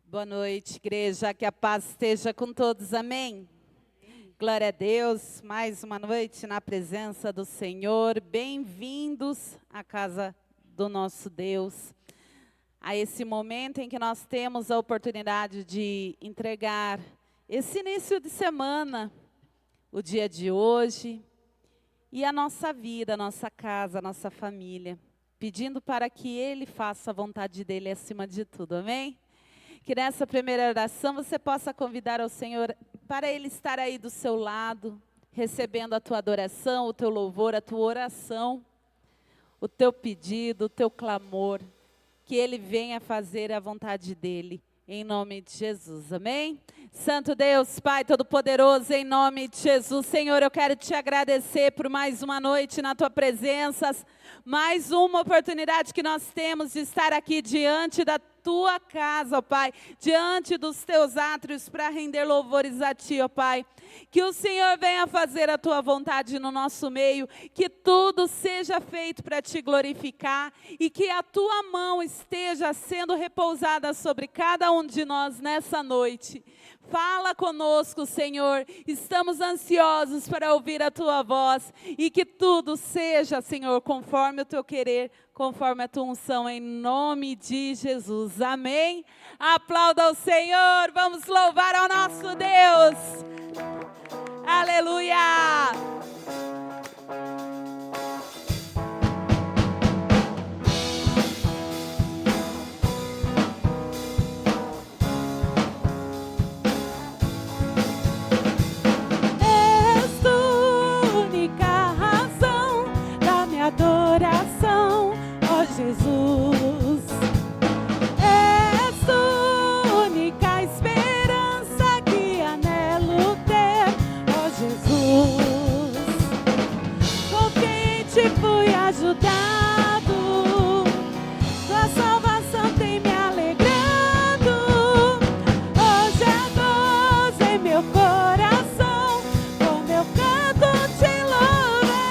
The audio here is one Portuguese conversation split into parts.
Boa noite, igreja, que a paz esteja com todos, amém? Glória a Deus, mais uma noite na presença do Senhor, bem-vindos à casa do nosso Deus, a esse momento em que nós temos a oportunidade de entregar esse início de semana, o dia de hoje, e a nossa vida, a nossa casa, a nossa família, pedindo para que Ele faça a vontade dEle acima de tudo, amém? Que nessa primeira oração você possa convidar ao Senhor para Ele estar aí do seu lado, recebendo a tua adoração, o teu louvor, a tua oração, o teu pedido, o teu clamor, que Ele venha fazer a vontade dEle, em nome de Jesus, amém? Santo Deus, Pai Todo-Poderoso, em nome de Jesus, Senhor, eu quero te agradecer por mais uma noite na tua presença, mais uma oportunidade que nós temos de estar aqui diante da tua casa, ó Pai, diante dos teus átrios para render louvores a ti, ó Pai. Que o Senhor venha fazer a tua vontade no nosso meio, que tudo seja feito para te glorificar e que a tua mão esteja sendo repousada sobre cada um de nós nessa noite. Fala conosco, Senhor, estamos ansiosos para ouvir a tua voz e que tudo seja, Senhor, conforme o teu querer, conforme a tua unção, em nome de Jesus, amém? Aplauda o Senhor, vamos louvar ao nosso Deus, aleluia! Adoração, ó Jesus, és a única esperança que anelo ter, ó Jesus, com quem te fui ajudado, tua salvação tem me alegrado, hoje é gozo em meu coração, com meu canto te louvarei.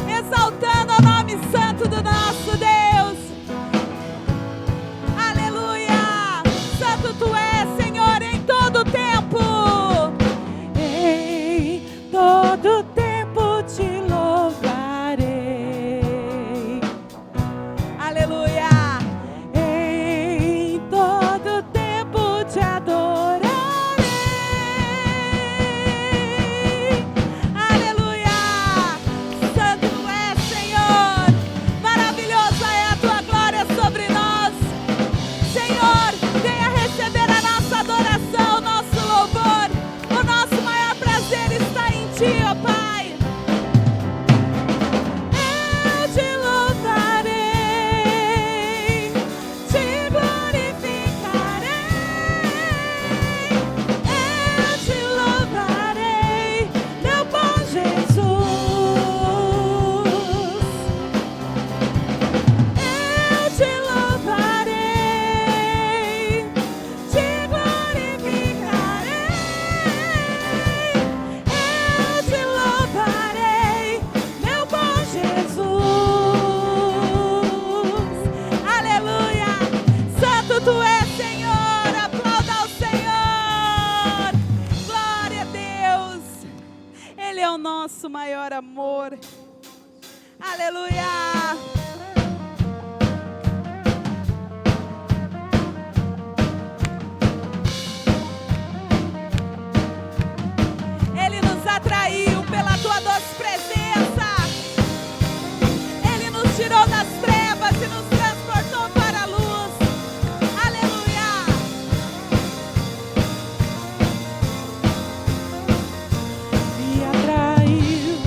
Exaltando a nossa nosso maior amor. Aleluia! Ele nos atraiu pela tua doce presença. Ele nos tirou das trevas e nos transportou para a luz. Aleluia! Me atraiu,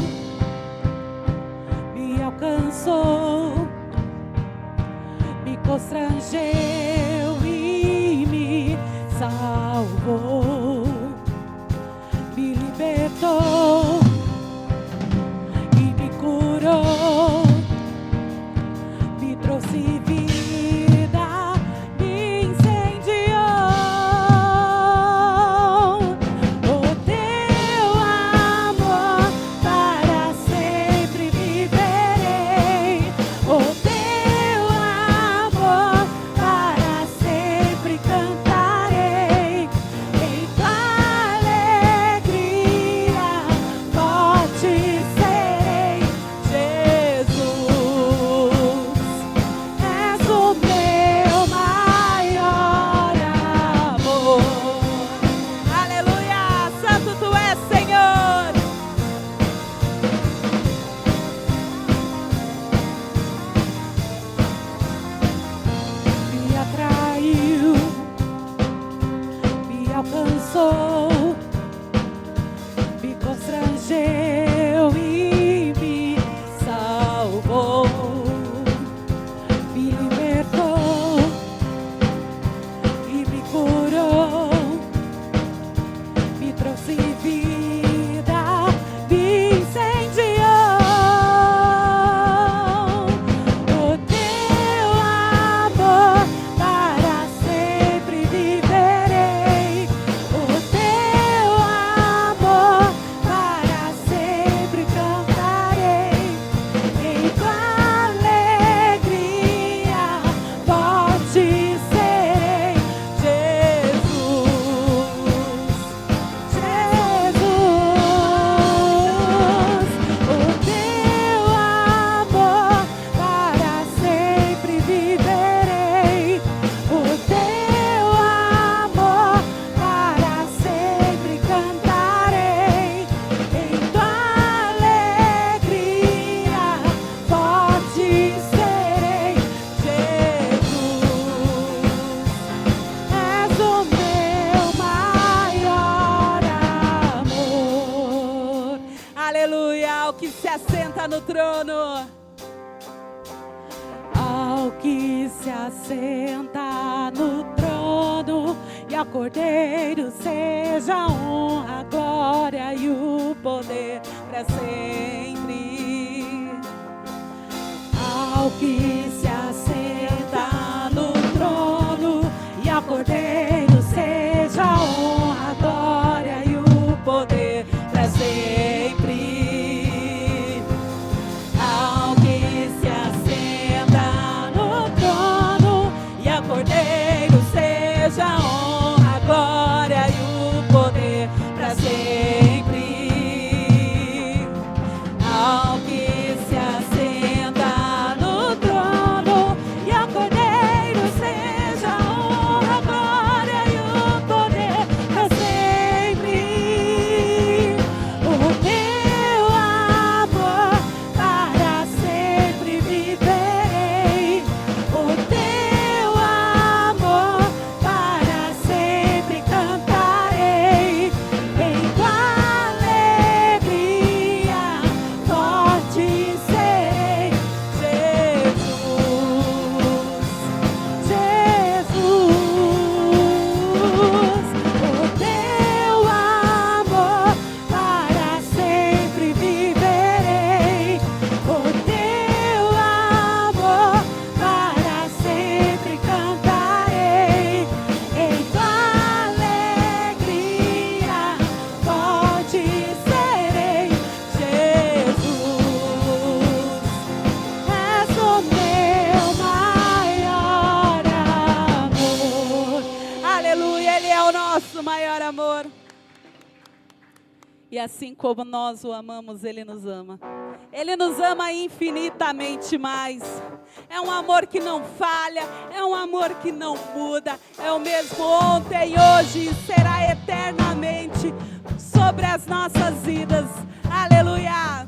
me alcançou, me constrangeu e me salvou, me libertou e me curou, me trouxe vida, me incendiou. O teu amor para sempre viverei. O teu amor para sempre cantarei. Em tua alegria forte serei. Jesus, és o meu maior amor. Aleluia! Santo tu és, Senhor. Me atraiu, me alcançou, me constrangeu e me salvou, me libertou e me curou, me trouxe vida, me incendiou. O teu amor para sempre viverei. O teu amor para sempre cantarei. Em tua alegria forte serei. Jesus, o teu amor para sempre viverei. O teu amor para sempre cantarei. Em tua alegria forte serei. Jesus, és o meu maior amor. Aleluia! Ao que se assenta no trono. Ao que se assenta no trono e ao Cordeiro seja a honra, a glória e o poder para sempre. Ao que se assenta no trono e ao Cordeiro seja a honra, a glória e o poder para sempre. Ao que se assenta no trono e ao Cordeiro seja a honra, a glória e o poder para sempre. Ao que se assenta no trono assim como nós o amamos, Ele nos ama. Ele nos ama infinitamente mais. É um amor que não falha, é um amor que não muda. É o mesmo ontem, hoje e será eternamente sobre as nossas vidas. Aleluia!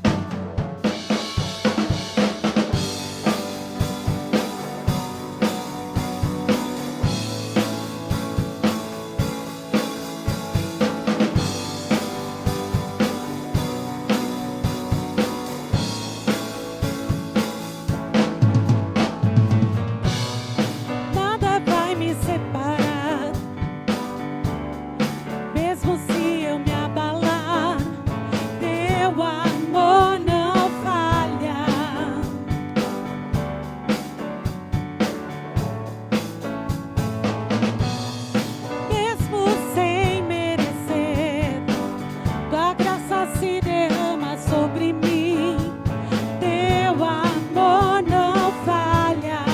Nada vai me separar, mesmo se eu me abalar. Teu amor não falha. Mesmo sem merecer, tua graça se derrama sobre mim. Teu amor não falha.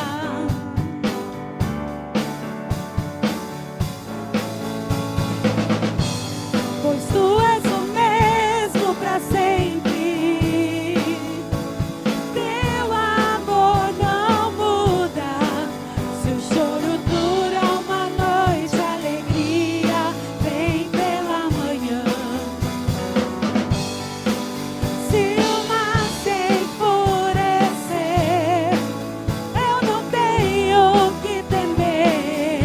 Pois tu és o mesmo para sempre. Teu amor não muda. Se o choro dura uma noite, a alegria vem pela manhã. Se o mar se enfurecer, eu não tenho que temer,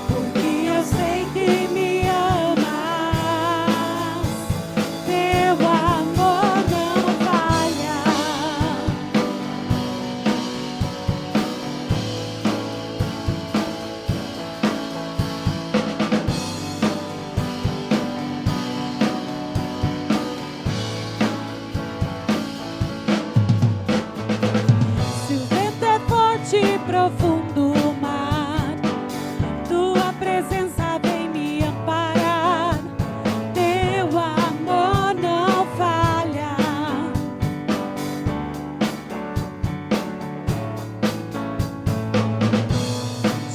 porque eu sei que me amas. Teu amor não falha. Se o vento é forte e profundo o mar, tua presença vem me amparar. Teu amor não falha.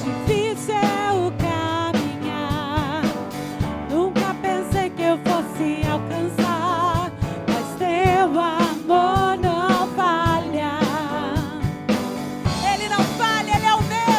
Difícil é o caminhar, nunca pensei que eu fosse alcançar, mas teu amor não falha. Ele não falha, Ele é o mesmo.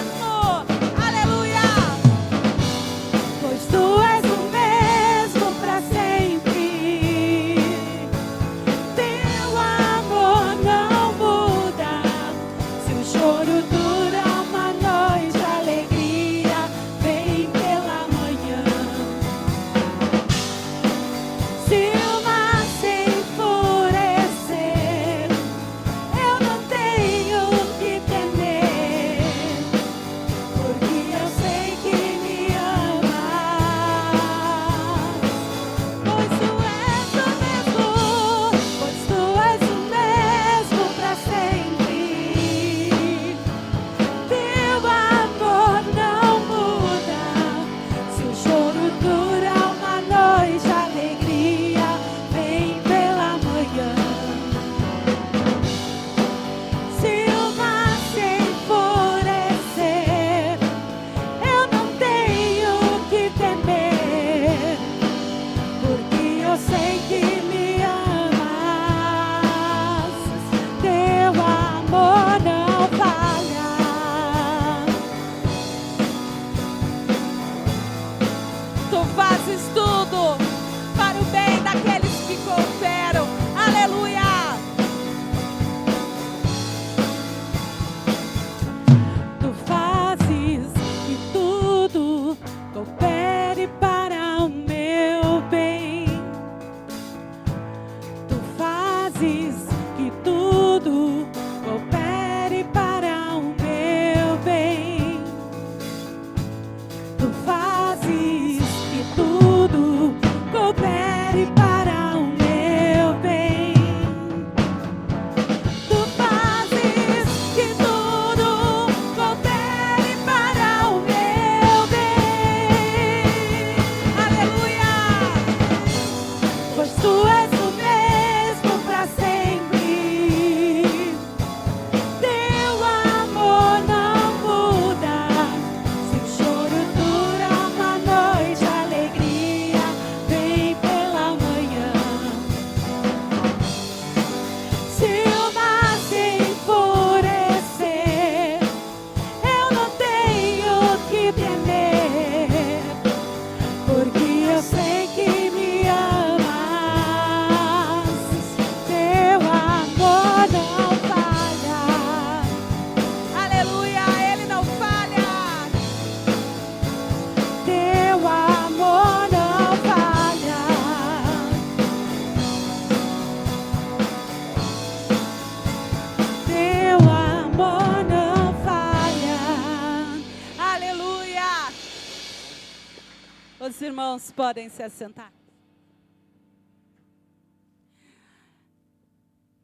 irmãos podem se assentar.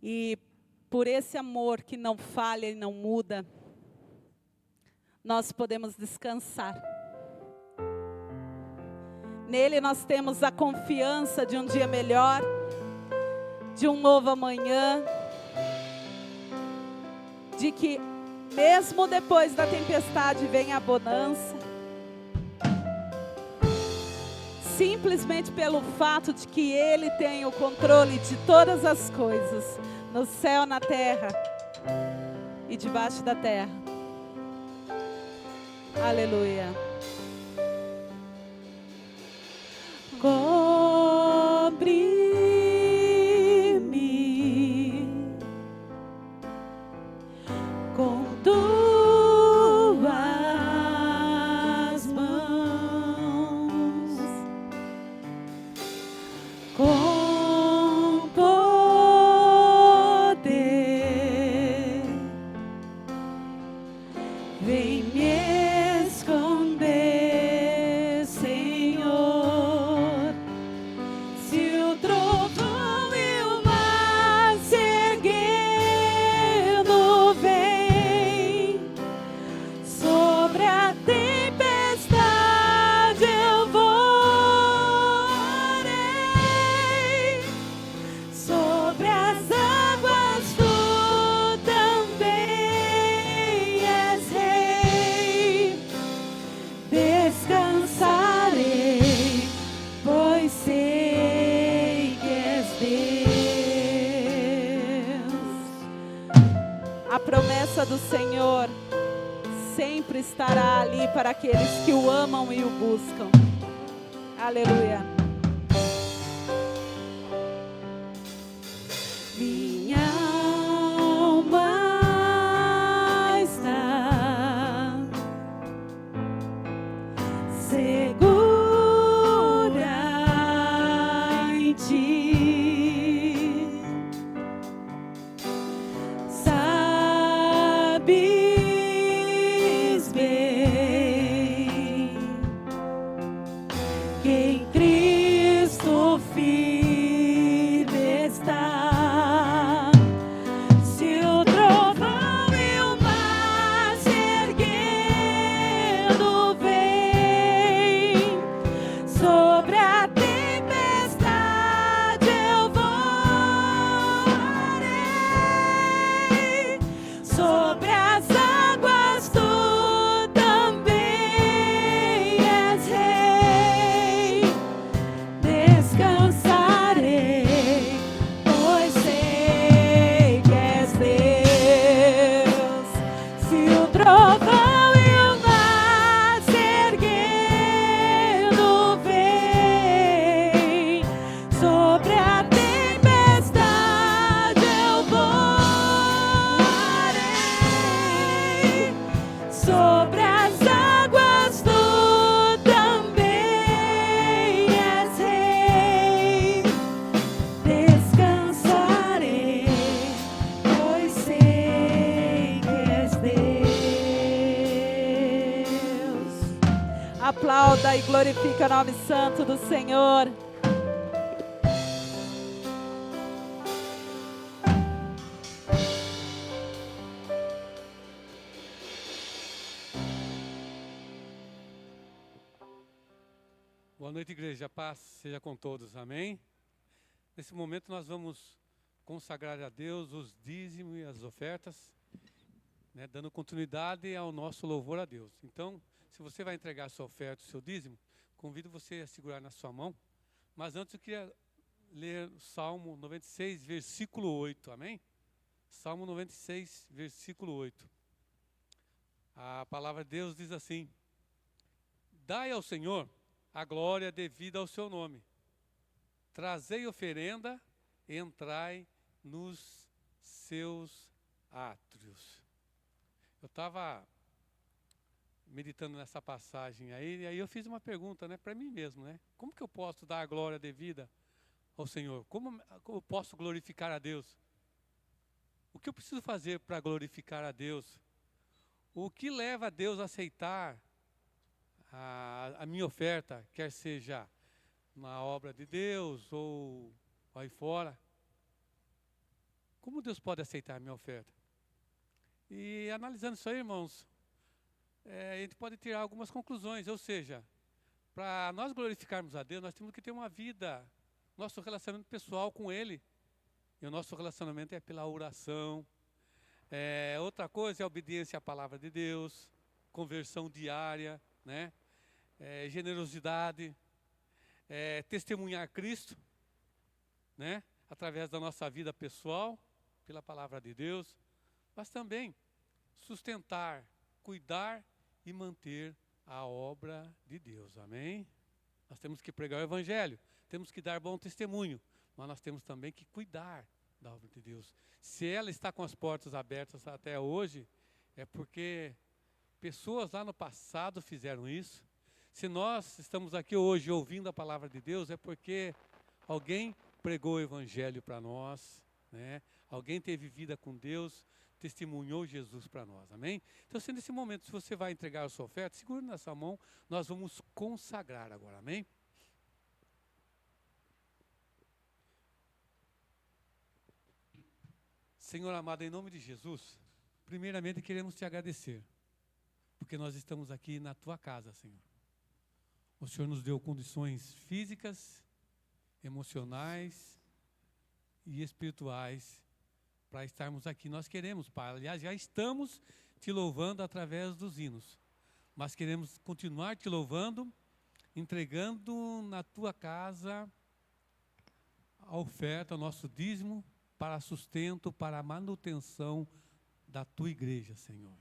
E por esse amor que não falha e não muda, nós podemos descansar. Nele nós temos a confiança de um dia melhor, de um novo amanhã, de que mesmo depois da tempestade vem a bonança. Simplesmente pelo fato de que Ele tem o controle de todas as coisas, no céu, na terra e debaixo da terra. Aleluia. Cobre-me com tuas mãos, com poder, vem me esconder, Senhor. Se o trovão e o mar se erguendo vem, sobre a tempestade eu voarei, sobre as águas tu também és rei. Descansarei, pois sei que és Deus. A promessa do Senhor sempre estará ali para aqueles que o amam e o buscam. Aleluia. Minha alma está segura em ti. Sabes bem que em Cristo firme está. Se o trovão e o mar se erguendo vem, sobre a tempestade eu voarei, sobre as águas tu também és rei. Descansarei, pois sei que és Deus. Se o trovão e o mar se erguendo vem, sobre a tempestade eu voarei, sobre as águas tu também és rei. Descansarei, pois sei que és Deus. Aplauda e glorifica o nome santo do Senhor. Boa noite, igreja. A paz seja com todos. Amém? Nesse momento nós vamos consagrar a Deus os dízimos e as ofertas, né, dando continuidade ao nosso louvor a Deus. Então, se você vai entregar a sua oferta, o seu dízimo, convido você a segurar na sua mão. Mas antes eu queria ler o Salmo 96, versículo 8. Amém? Salmo 96, versículo 8. A palavra de Deus diz assim: dai ao Senhor a glória devida ao seu nome. Trazei oferenda, entrai nos seus átrios. Eu estava meditando nessa passagem aí, e aí eu fiz uma pergunta, né, para mim mesmo, né? Como que eu posso dar a glória devida ao Senhor? Como eu posso glorificar a Deus? O que eu preciso fazer para glorificar a Deus? O que leva a Deus a aceitar a minha oferta, quer seja na obra de Deus ou aí fora, como Deus pode aceitar a minha oferta? E analisando isso aí, irmãos, a gente pode tirar algumas conclusões, ou seja, para nós glorificarmos a Deus, nós temos que ter uma vida, nosso relacionamento pessoal com Ele. E o nosso relacionamento é pela oração. Outra coisa é a obediência à palavra de Deus, conversão diária, né? Generosidade, testemunhar Cristo, né? Através da nossa vida pessoal, pela palavra de Deus, mas também sustentar, cuidar e manter a obra de Deus, amém? Nós temos que pregar o Evangelho, temos que dar bom testemunho, mas nós temos também que cuidar da obra de Deus. Se ela está com as portas abertas até hoje, é porque pessoas lá no passado fizeram isso. Se nós estamos aqui hoje ouvindo a palavra de Deus, é porque alguém pregou o Evangelho para nós, né? Alguém teve vida com Deus, testemunhou Jesus para nós, amém? Então, se nesse momento, se você vai entregar a sua oferta, segure na sua mão, nós vamos consagrar agora, amém? Senhor amado, em nome de Jesus, primeiramente queremos te agradecer, porque nós estamos aqui na tua casa, Senhor. O Senhor nos deu condições físicas, emocionais e espirituais para estarmos aqui. Nós queremos, Pai, aliás, já estamos te louvando através dos hinos, mas queremos continuar te louvando, entregando na tua casa a oferta, o nosso dízimo, para sustento, para a manutenção da tua igreja, Senhor.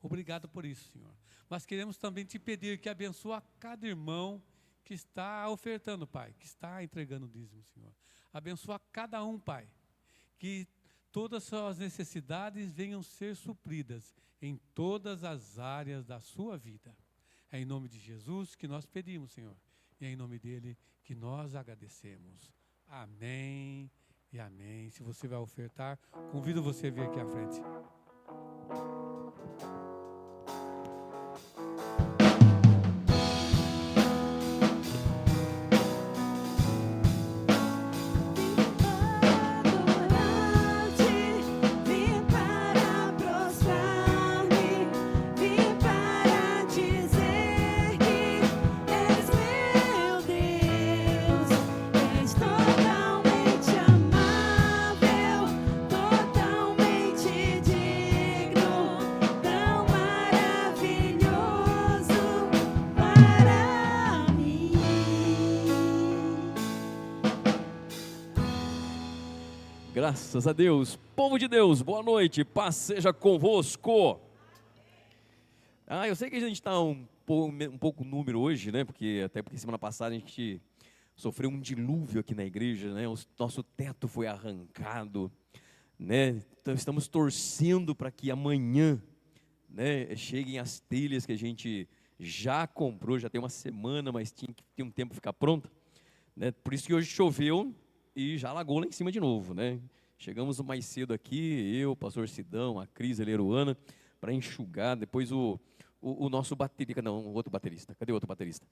Obrigado por isso, Senhor. Mas queremos também te pedir que abençoe a cada irmão que está ofertando, Pai, que está entregando o dízimo, Senhor. Abençoa cada um, Pai, que todas as suas necessidades venham ser supridas em todas as áreas da sua vida. É em nome de Jesus que nós pedimos, Senhor, e é em nome dele que nós agradecemos. Amém e amém. Se você vai ofertar, convido você a vir aqui à frente. Graças a Deus. Povo de Deus, boa noite, paz seja convosco. Eu sei que a gente está um pouco número hoje, né? Até porque semana passada a gente sofreu um dilúvio aqui na igreja, né? O nosso teto foi arrancado, né? Então estamos torcendo para que amanhã, né, cheguem as telhas que a gente já comprou, já tem uma semana, mas tinha que ter um tempo para ficar pronta, né? Por isso que hoje choveu e já alagou lá em cima de novo, né? Chegamos mais cedo aqui, eu, o pastor Sidão, a Cris, a Leruana, para enxugar. Depois o nosso baterista, não, o outro baterista, cadê o outro baterista?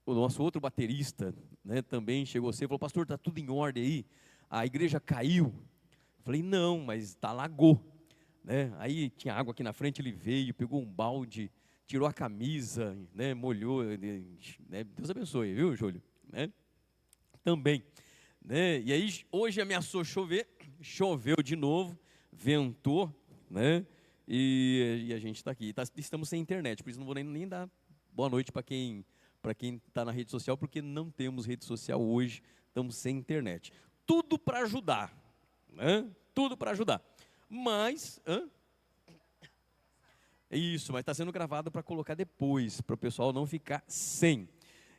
O nosso outro baterista, né, também chegou cedo e falou: pastor, está tudo em ordem aí? A igreja caiu? Eu falei: não, mas alagou, né? Aí tinha água aqui na frente, ele veio, pegou um balde, tirou a camisa, né, molhou, né? Deus abençoe, viu, Júlio? Né? Também. Né? E aí hoje ameaçou chover, choveu de novo, ventou, né? E a gente está aqui, estamos sem internet, por isso não vou nem dar boa noite para quem está na rede social, porque não temos rede social hoje, estamos sem internet. Tudo para ajudar, né? Tudo para ajudar, mas isso, mas está sendo gravado para colocar depois, para o pessoal não ficar sem.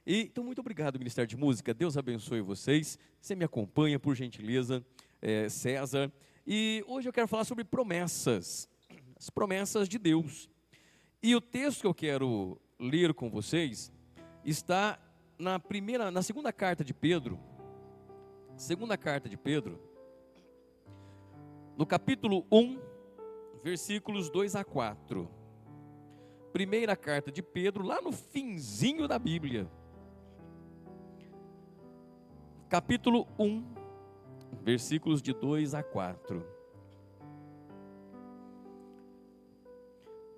Então, muito obrigado, Ministério de Música, Deus abençoe vocês. Você me acompanha, por gentileza, César. E hoje eu quero falar sobre promessas, as promessas de Deus. E o texto que eu quero ler com vocês está na segunda carta de Pedro, no capítulo 1, versículos 2 a 4. primeira carta de Pedro, lá no finzinho da Bíblia. Capítulo 1, versículos de 2 a 4.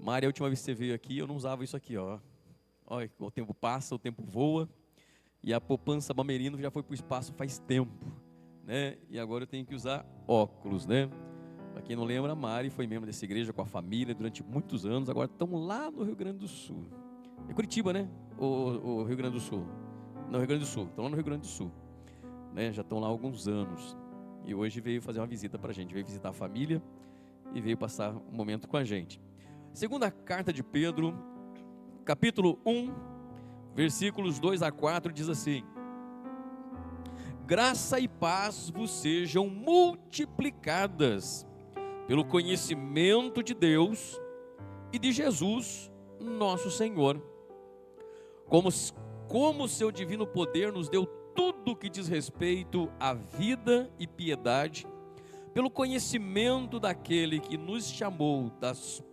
Mari, a última vez que você veio aqui, eu não usava isso aqui, ó. Olha, o tempo passa, o tempo voa, e a poupança Bamerino já foi para o espaço faz tempo, né? E agora eu tenho que usar óculos, né? Para quem não lembra, a Mari foi membro dessa igreja com a família durante muitos anos, agora estão lá no Rio Grande do Sul. É Curitiba, né? O Rio Grande do Sul. Não, Rio Grande do Sul, estão lá no Rio Grande do Sul, né? Já estão lá há alguns anos. E hoje veio fazer uma visita para a gente, veio visitar a família e veio passar um momento com a gente. Segunda carta de Pedro, capítulo 1, versículos 2 a 4, diz assim: graça e paz vos sejam multiplicadas pelo conhecimento de Deus e de Jesus, nosso Senhor. Como seu divino poder nos deu tudo o que diz respeito à vida e piedade, pelo conhecimento daquele que nos chamou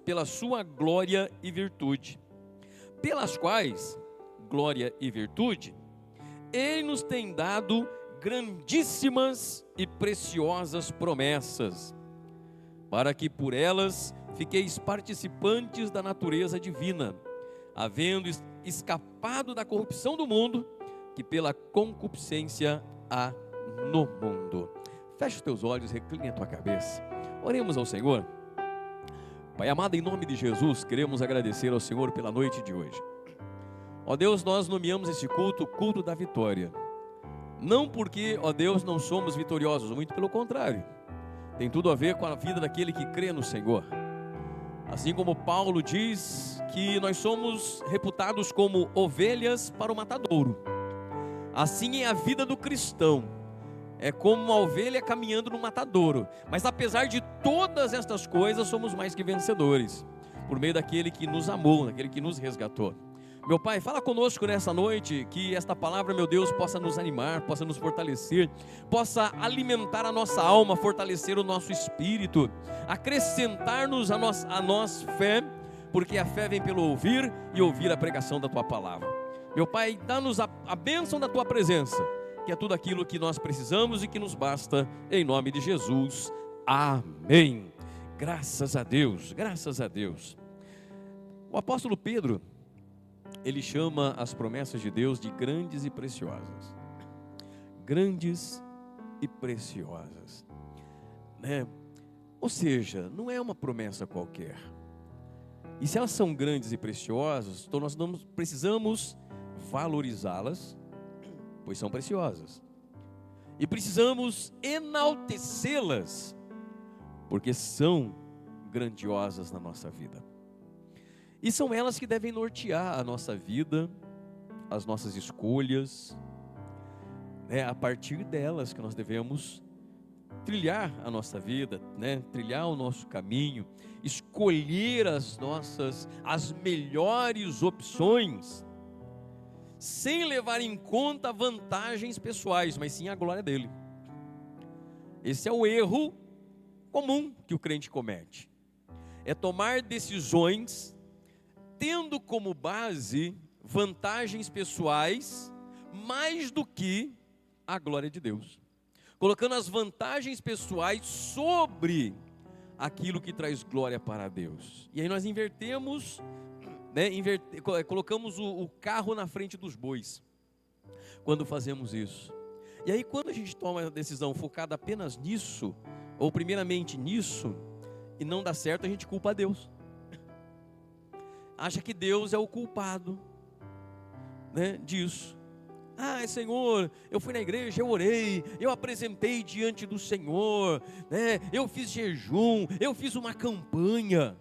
pela sua glória e virtude, pelas quais, glória e virtude, Ele nos tem dado grandíssimas e preciosas promessas, para que por elas fiqueis participantes da natureza divina, havendo escapado da corrupção do mundo, que pela concupiscência há no mundo. Feche os teus olhos, recline a tua cabeça. Oremos ao Senhor. Pai amado, em nome de Jesus, queremos agradecer ao Senhor pela noite de hoje. Ó Deus, nós nomeamos esse culto, o culto da vitória. Não porque, ó Deus, não somos vitoriosos, muito pelo contrário. Tem tudo a ver com a vida daquele que crê no Senhor. Assim como Paulo diz que nós somos reputados como ovelhas para o matadouro, assim é a vida do cristão. É como uma ovelha caminhando no matadouro. Mas apesar de todas estas coisas, somos mais que vencedores, por meio daquele que nos amou, daquele que nos resgatou. Meu Pai, fala conosco nessa noite, que esta palavra, meu Deus, possa nos animar, possa nos fortalecer, possa alimentar a nossa alma, fortalecer o nosso espírito, acrescentar-nos a nós fé, porque a fé vem pelo ouvir e ouvir a pregação da Tua palavra. Meu Pai, dá-nos a bênção da Tua presença, que é tudo aquilo que nós precisamos e que nos basta, em nome de Jesus. Amém. Graças a Deus, graças a Deus. O apóstolo Pedro, ele chama as promessas de Deus de grandes e preciosas. Grandes e preciosas, né? Ou seja, não é uma promessa qualquer. E se elas são grandes e preciosas, então nós precisamos valorizá-las, pois são preciosas. E precisamos enaltecê-las, porque são grandiosas na nossa vida. E são elas que devem nortear a nossa vida, as nossas escolhas. É a partir delas que nós devemos trilhar a nossa vida, né? Trilhar o nosso caminho, escolher as melhores opções, sem levar em conta vantagens pessoais, mas sim a glória dele. Esse é o erro comum que o crente comete. É tomar decisões tendo como base vantagens pessoais mais do que a glória de Deus, colocando as vantagens pessoais sobre aquilo que traz glória para Deus. E aí nós invertemos, né? Colocamos o carro na frente dos bois quando fazemos isso. E aí quando a gente toma a decisão focada apenas nisso, ou primeiramente nisso, e não dá certo, a gente culpa a Deus. Acha que Deus é o culpado, né, disso. Senhor, eu fui na igreja, eu orei, eu apresentei diante do Senhor, né, eu fiz jejum, eu fiz uma campanha,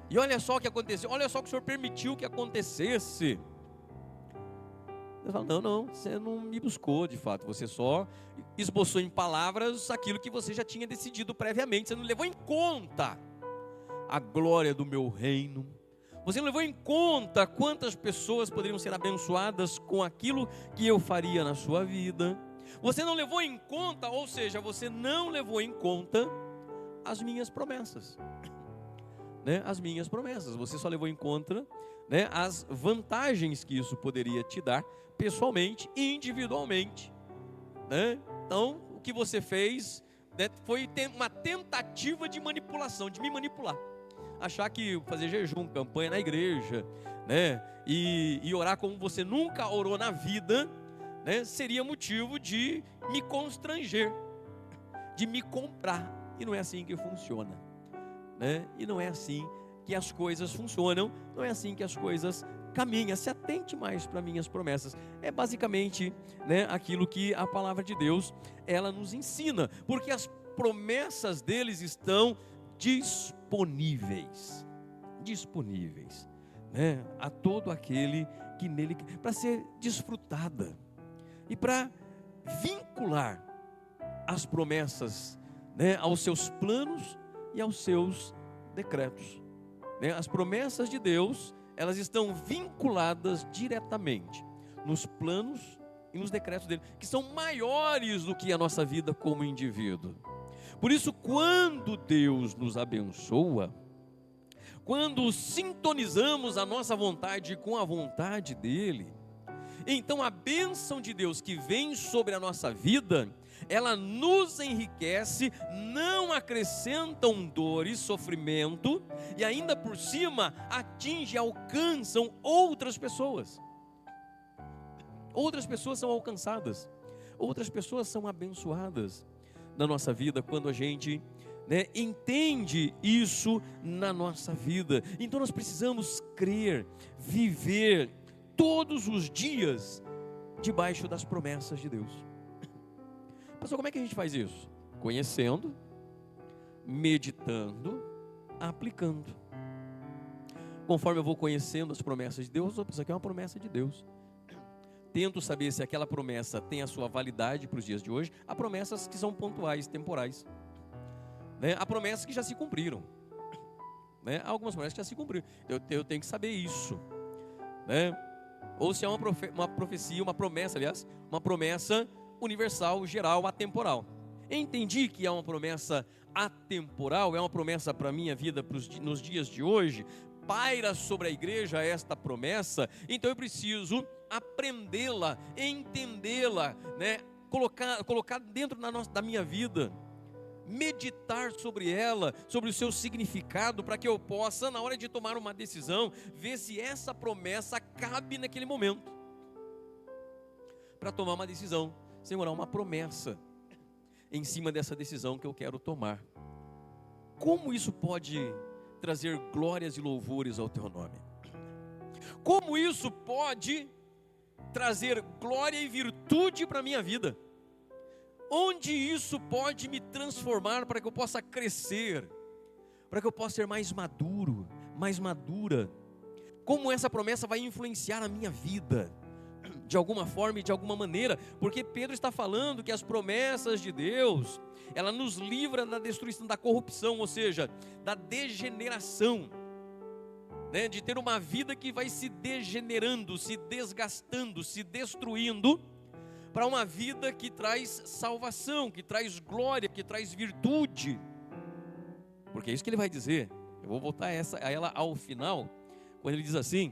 e olha só o que aconteceu, olha só o que o Senhor permitiu que acontecesse. Deus fala, não, você não me buscou de fato, você só esboçou em palavras aquilo que você já tinha decidido previamente, você não levou em conta a glória do meu reino. Você não levou em conta quantas pessoas poderiam ser abençoadas com aquilo que eu faria na sua vida. Você não levou em conta, ou seja, você não levou em conta as minhas promessas. né, as minhas promessas. Você só levou em conta, né, as vantagens que isso poderia te dar pessoalmente e individualmente, né? Então, o que você fez, né, foi uma tentativa de manipulação, de me manipular. Achar que fazer jejum, campanha na igreja, né, e orar como você nunca orou na vida, né, seria motivo de me constranger, de me comprar. E não é assim que funciona, né? E não é assim que as coisas funcionam, não é assim que as coisas caminham. Se atente mais para minhas promessas. É basicamente, né, aquilo que a palavra de Deus ela nos ensina, porque as promessas deles estão disponíveis, né, a todo aquele que nele, para ser desfrutada e para vincular as promessas, né, aos seus planos e aos seus decretos, né? As promessas de Deus, elas estão vinculadas diretamente nos planos e nos decretos dele, que são maiores do que a nossa vida como indivíduo. Por isso, quando Deus nos abençoa, quando sintonizamos a nossa vontade com a vontade dele, então a bênção de Deus que vem sobre a nossa vida, ela nos enriquece, não acrescentam dores, sofrimento, e ainda por cima atinge, alcançam outras pessoas. Outras pessoas são alcançadas, outras pessoas são abençoadas na nossa vida quando a gente, né, entende isso na nossa vida. Então nós precisamos crer, viver todos os dias debaixo das promessas de Deus. Pastor, como é que a gente faz isso? Conhecendo, meditando, aplicando. Conforme eu vou conhecendo as promessas de Deus, isso aqui é uma promessa de Deus. Tento saber se aquela promessa tem a sua validade para os dias de hoje. Há promessas que são pontuais, temporais, né? Há promessas que já se cumpriram, né? Há algumas promessas que já se cumpriram. Eu tenho que saber isso, né? Ou se é uma profecia, uma promessa, aliás, uma promessa universal, geral, atemporal. Entendi que é uma promessa atemporal, é uma promessa para a minha vida nos dias de hoje. Paira sobre a igreja esta promessa, então eu preciso aprendê-la, entendê-la, né? Colocar dentro da minha vida, meditar sobre ela, sobre o seu significado, para que eu possa, na hora de tomar uma decisão, ver se essa promessa cabe naquele momento, para tomar uma decisão. Senhor, há uma promessa em cima dessa decisão que eu quero tomar. Como isso pode trazer glórias e louvores ao teu nome? Como isso pode trazer glória e virtude para a minha vida? Onde isso pode me transformar para que eu possa crescer, para que eu possa ser mais maduro, mais madura? Como essa promessa vai influenciar a minha vida, de alguma forma e de alguma maneira? Porque Pedro está falando que as promessas de Deus, ela nos livra da destruição, da corrupção, ou seja, da degeneração, né? De ter uma vida que vai se degenerando, se desgastando, se destruindo, para uma vida que traz salvação, que traz glória, que traz virtude. Porque é isso que ele vai dizer. Eu vou voltar a ela ao final, quando ele diz assim: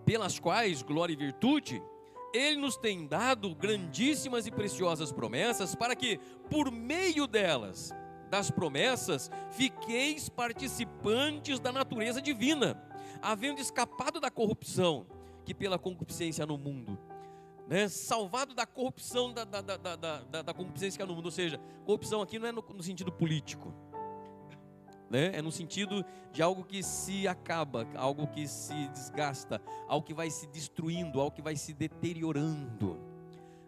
pelas quais glória e virtude, ele nos tem dado grandíssimas e preciosas promessas, para que, por meio delas, das promessas, fiqueis participantes da natureza divina, havendo escapado da corrupção que pela concupiscência há no mundo, né? Salvado da corrupção da concupiscência que há no mundo. Ou seja, corrupção aqui não é no sentido político, né? É no sentido de algo que se acaba, algo que se desgasta, algo que vai se destruindo, algo que vai se deteriorando,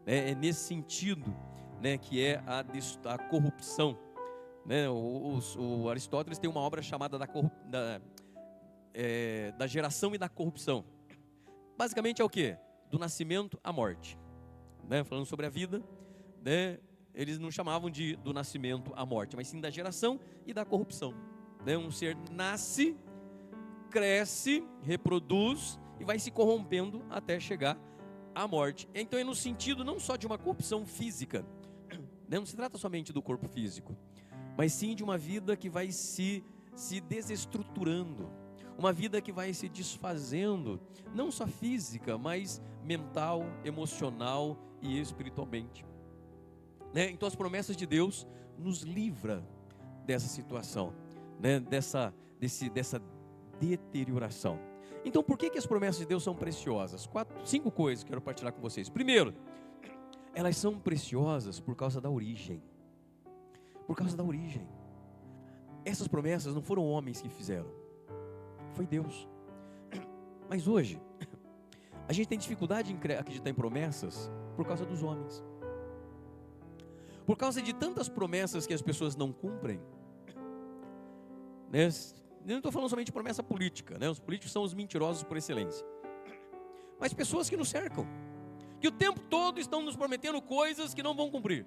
né? É nesse sentido, né, que é a corrupção, né? O Aristóteles tem uma obra chamada da geração e da corrupção. Basicamente é o quê? Do nascimento à morte, né? Falando sobre a vida, né? Eles não chamavam do nascimento à morte, mas sim da geração e da corrupção, né? Um ser nasce, cresce, reproduz e vai se corrompendo até chegar à morte. Então é no sentido não só de uma corrupção física, né? Não se trata somente do corpo físico, mas sim de uma vida que vai se se desestruturando, uma vida que vai se desfazendo, não só física, mas mental, emocional e espiritualmente, né? Então as promessas de Deus nos livram dessa situação, né? dessa deterioração. Então por que as promessas de Deus são preciosas? 5 coisas que eu quero partilhar com vocês. Primeiro, elas são preciosas por causa da origem. Por causa da origem. Essas promessas não foram homens que fizeram, foi Deus. Mas hoje a gente tem dificuldade em acreditar em promessas por causa dos homens. Por causa de tantas promessas que as pessoas não cumprem, né? Eu não estou falando somente de promessa política, né? Os políticos são os mentirosos por excelência. Mas pessoas que nos cercam, que o tempo todo estão nos prometendo coisas que não vão cumprir.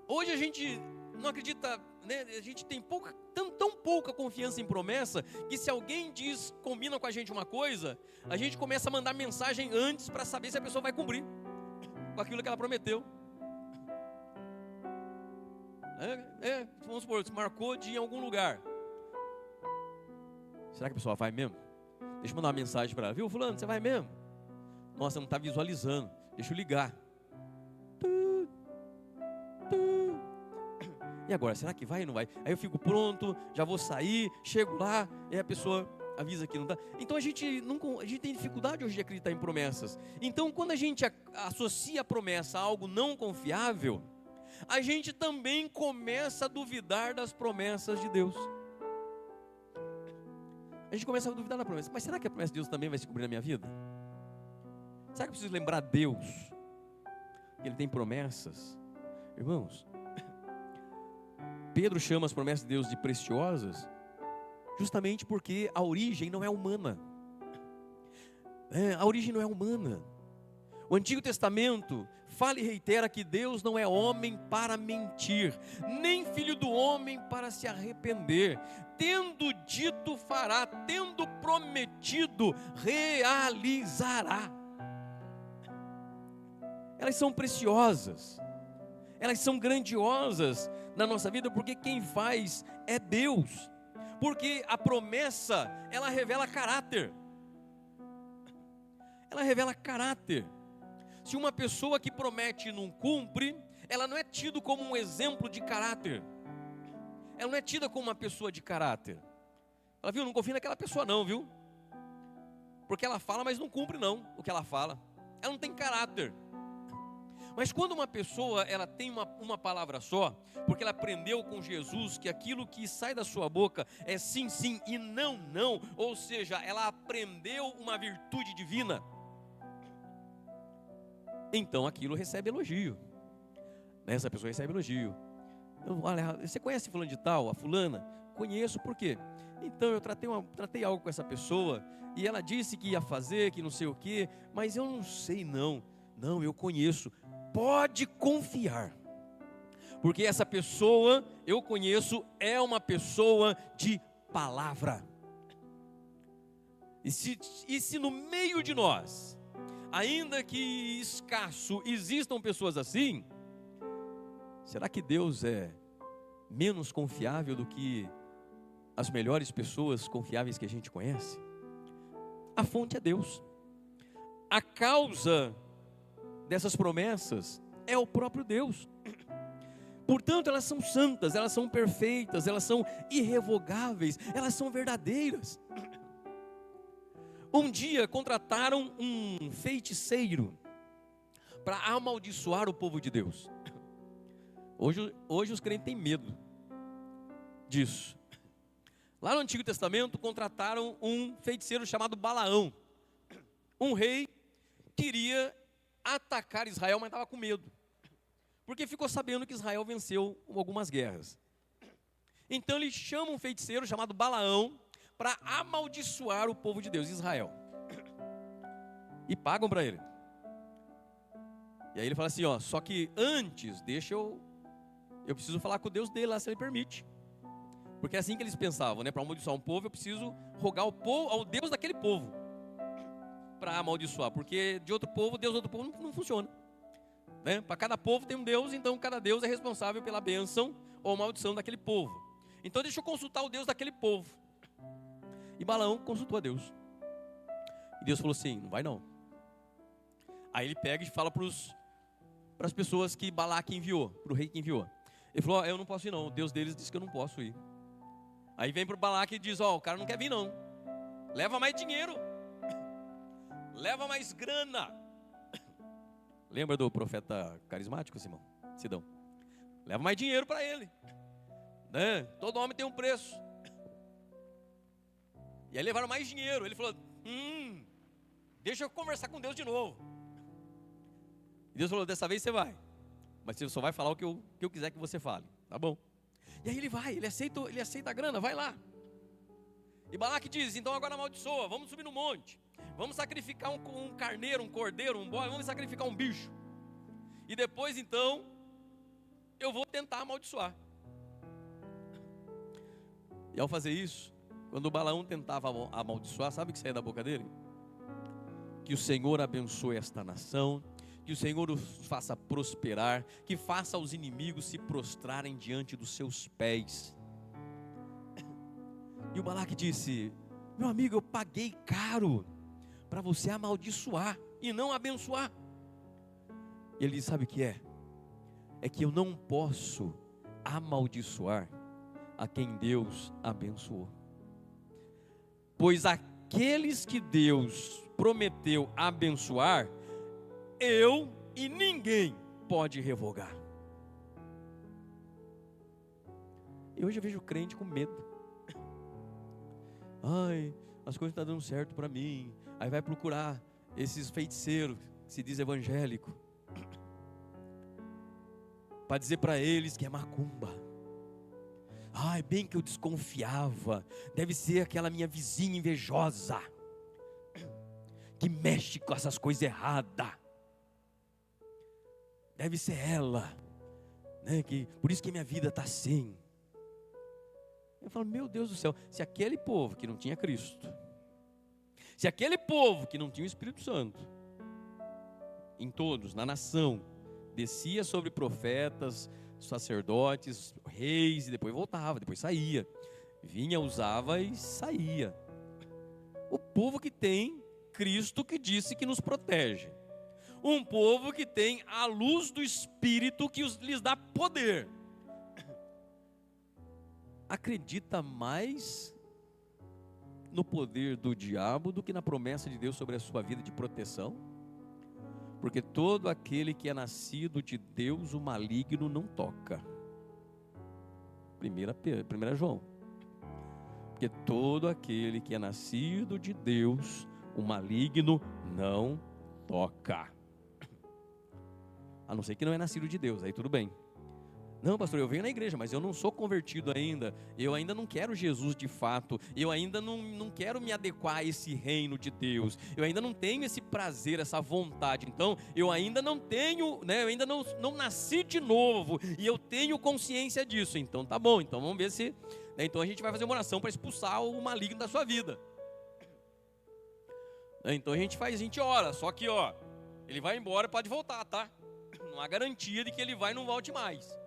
Hoje a gente não acredita, né? A gente tem tão pouca confiança em promessa, que se alguém combina com a gente uma coisa, a gente começa a mandar mensagem antes para saber se a pessoa vai cumprir com aquilo que ela prometeu. Vamos supor, você marcou de ir em algum lugar. Será que a pessoa vai mesmo? Deixa eu mandar uma mensagem para ela. Viu, fulano, você vai mesmo? Nossa, não está visualizando. Deixa eu ligar. E agora, será que vai ou não vai? Aí eu fico pronto, já vou sair, chego lá, e a pessoa avisa que não está. Então a gente tem dificuldade hoje de acreditar em promessas. Então quando a gente associa a promessa a algo não confiável, a gente também começa a duvidar das promessas de Deus. A gente começa a duvidar da promessa. Mas será que a promessa de Deus também vai se cumprir na minha vida? Será que eu preciso lembrar Deus que Ele tem promessas? Irmãos, Pedro chama as promessas de Deus de preciosas justamente porque a origem não é humana. A origem não é humana. O Antigo Testamento fala e reitera que Deus não é homem para mentir, nem filho do homem para se arrepender. Tendo dito, fará; tendo prometido, realizará. Elas são preciosas, elas são grandiosas na nossa vida, porque quem faz é Deus. Porque a promessa, ela revela caráter. Ela revela caráter. Se uma pessoa que promete e não cumpre, ela não é tida como um exemplo de caráter. Ela não é tida como uma pessoa de caráter. Ela, viu, não confia naquela pessoa não, viu? Porque ela fala, mas não cumpre não o que ela fala. Ela não tem caráter. Mas quando uma pessoa, ela tem uma palavra só, porque ela aprendeu com Jesus que aquilo que sai da sua boca é sim, sim e não, não. Ou seja, ela aprendeu uma virtude divina. Então aquilo recebe elogio. Essa pessoa recebe elogio. Olha, você conhece fulano de tal, a fulana? Conheço, por quê? Então eu tratei algo com essa pessoa e ela disse que ia fazer, que não sei o quê, mas eu não sei não. Não, eu conheço. Pode confiar. Porque essa pessoa, eu conheço, é uma pessoa de palavra. E se no meio de nós, ainda que escasso, existam pessoas assim, será que Deus é menos confiável do que as melhores pessoas confiáveis que a gente conhece? A fonte é Deus. A causa dessas promessas é o próprio Deus. Portanto, elas são santas, elas são perfeitas, elas são irrevogáveis, elas são verdadeiras. Um dia contrataram um feiticeiro para amaldiçoar o povo de Deus. Hoje os crentes têm medo disso. Lá no Antigo Testamento contrataram um feiticeiro chamado Balaão. Um rei queria atacar Israel, mas estava com medo, porque ficou sabendo que Israel venceu algumas guerras. Então ele chama um feiticeiro chamado Balaão para amaldiçoar o povo de Deus, Israel. E pagam para ele. E aí ele fala assim, ó, só que antes, eu preciso falar com o Deus dele lá, se ele permite. Porque é assim que eles pensavam, né? Para amaldiçoar um povo, eu preciso rogar ao Deus daquele povo para amaldiçoar, porque de outro povo, Deus do outro povo não funciona, né? Para cada povo tem um Deus, então cada Deus é responsável pela bênção ou maldição daquele povo. então deixa eu consultar o Deus daquele povo. E Balaão consultou a Deus. E Deus falou assim, não vai não. Aí ele pega e fala para as pessoas que Balaque enviou, para o rei que enviou. Ele falou, eu não posso ir não, o Deus deles disse que eu não posso ir. Aí vem para o Balaque e diz, o cara não quer vir não. Leva mais dinheiro. Leva mais grana. Lembra do profeta carismático, Sidão? Leva mais dinheiro para ele. Né? Todo homem tem um preço. E aí levaram mais dinheiro. Ele falou, deixa eu conversar com Deus de novo. E Deus falou, dessa vez você vai. Mas você só vai falar o que eu quiser que você fale. Tá bom. E aí ele vai, ele aceita a grana, vai lá. E Balaque diz, então agora amaldiçoa, vamos subir no monte. Vamos sacrificar um carneiro, um cordeiro, um boi, vamos sacrificar um bicho. E depois então, eu vou tentar amaldiçoar. E ao fazer isso, quando o Balaão tentava amaldiçoar, sabe o que saía da boca dele? Que o Senhor abençoe esta nação, que o Senhor os faça prosperar, que faça os inimigos se prostrarem diante dos seus pés. E o Balaque disse, meu amigo, eu paguei caro para você amaldiçoar e não abençoar. E ele disse, sabe o que é? É que eu não posso amaldiçoar a quem Deus abençoou. Pois aqueles que Deus prometeu abençoar, eu e ninguém pode revogar. E hoje eu vejo crente com medo. Ai, as coisas não estão dando certo para mim. Aí vai procurar esses feiticeiros que se diz evangélico, para dizer para eles que é macumba. Ai, bem que eu desconfiava. Deve ser aquela minha vizinha invejosa que mexe com essas coisas erradas. Deve ser ela, né? Por isso que minha vida está assim. Eu falo, meu Deus do céu, se aquele povo que não tinha Cristo, se aquele povo que não tinha o Espírito Santo, em todos, na nação, descia sobre profetas, sacerdotes, reis, e depois voltava, depois saía, vinha, usava e saía. O povo que tem Cristo que disse que nos protege, um povo que tem a luz do Espírito que lhes dá poder, acredita mais no poder do diabo do que na promessa de Deus sobre a sua vida de proteção? Porque todo aquele que é nascido de Deus, o maligno não toca. 1 João. Porque todo aquele que é nascido de Deus, o maligno não toca. A não ser que não é nascido de Deus, aí tudo bem. Não, pastor, eu venho na igreja, mas eu não sou convertido ainda. Eu ainda não quero Jesus de fato. Eu ainda não quero me adequar a esse reino de Deus. Eu ainda não tenho esse prazer, essa vontade. Então, eu ainda não tenho, né? Eu ainda não nasci de novo. E eu tenho consciência disso. Então, tá bom. Então, vamos ver se... Né? Então, a gente vai fazer uma oração para expulsar o maligno da sua vida. Então, a gente ora. Só que, ele vai embora, pode voltar, tá? Não há garantia de que ele vai e não volte mais.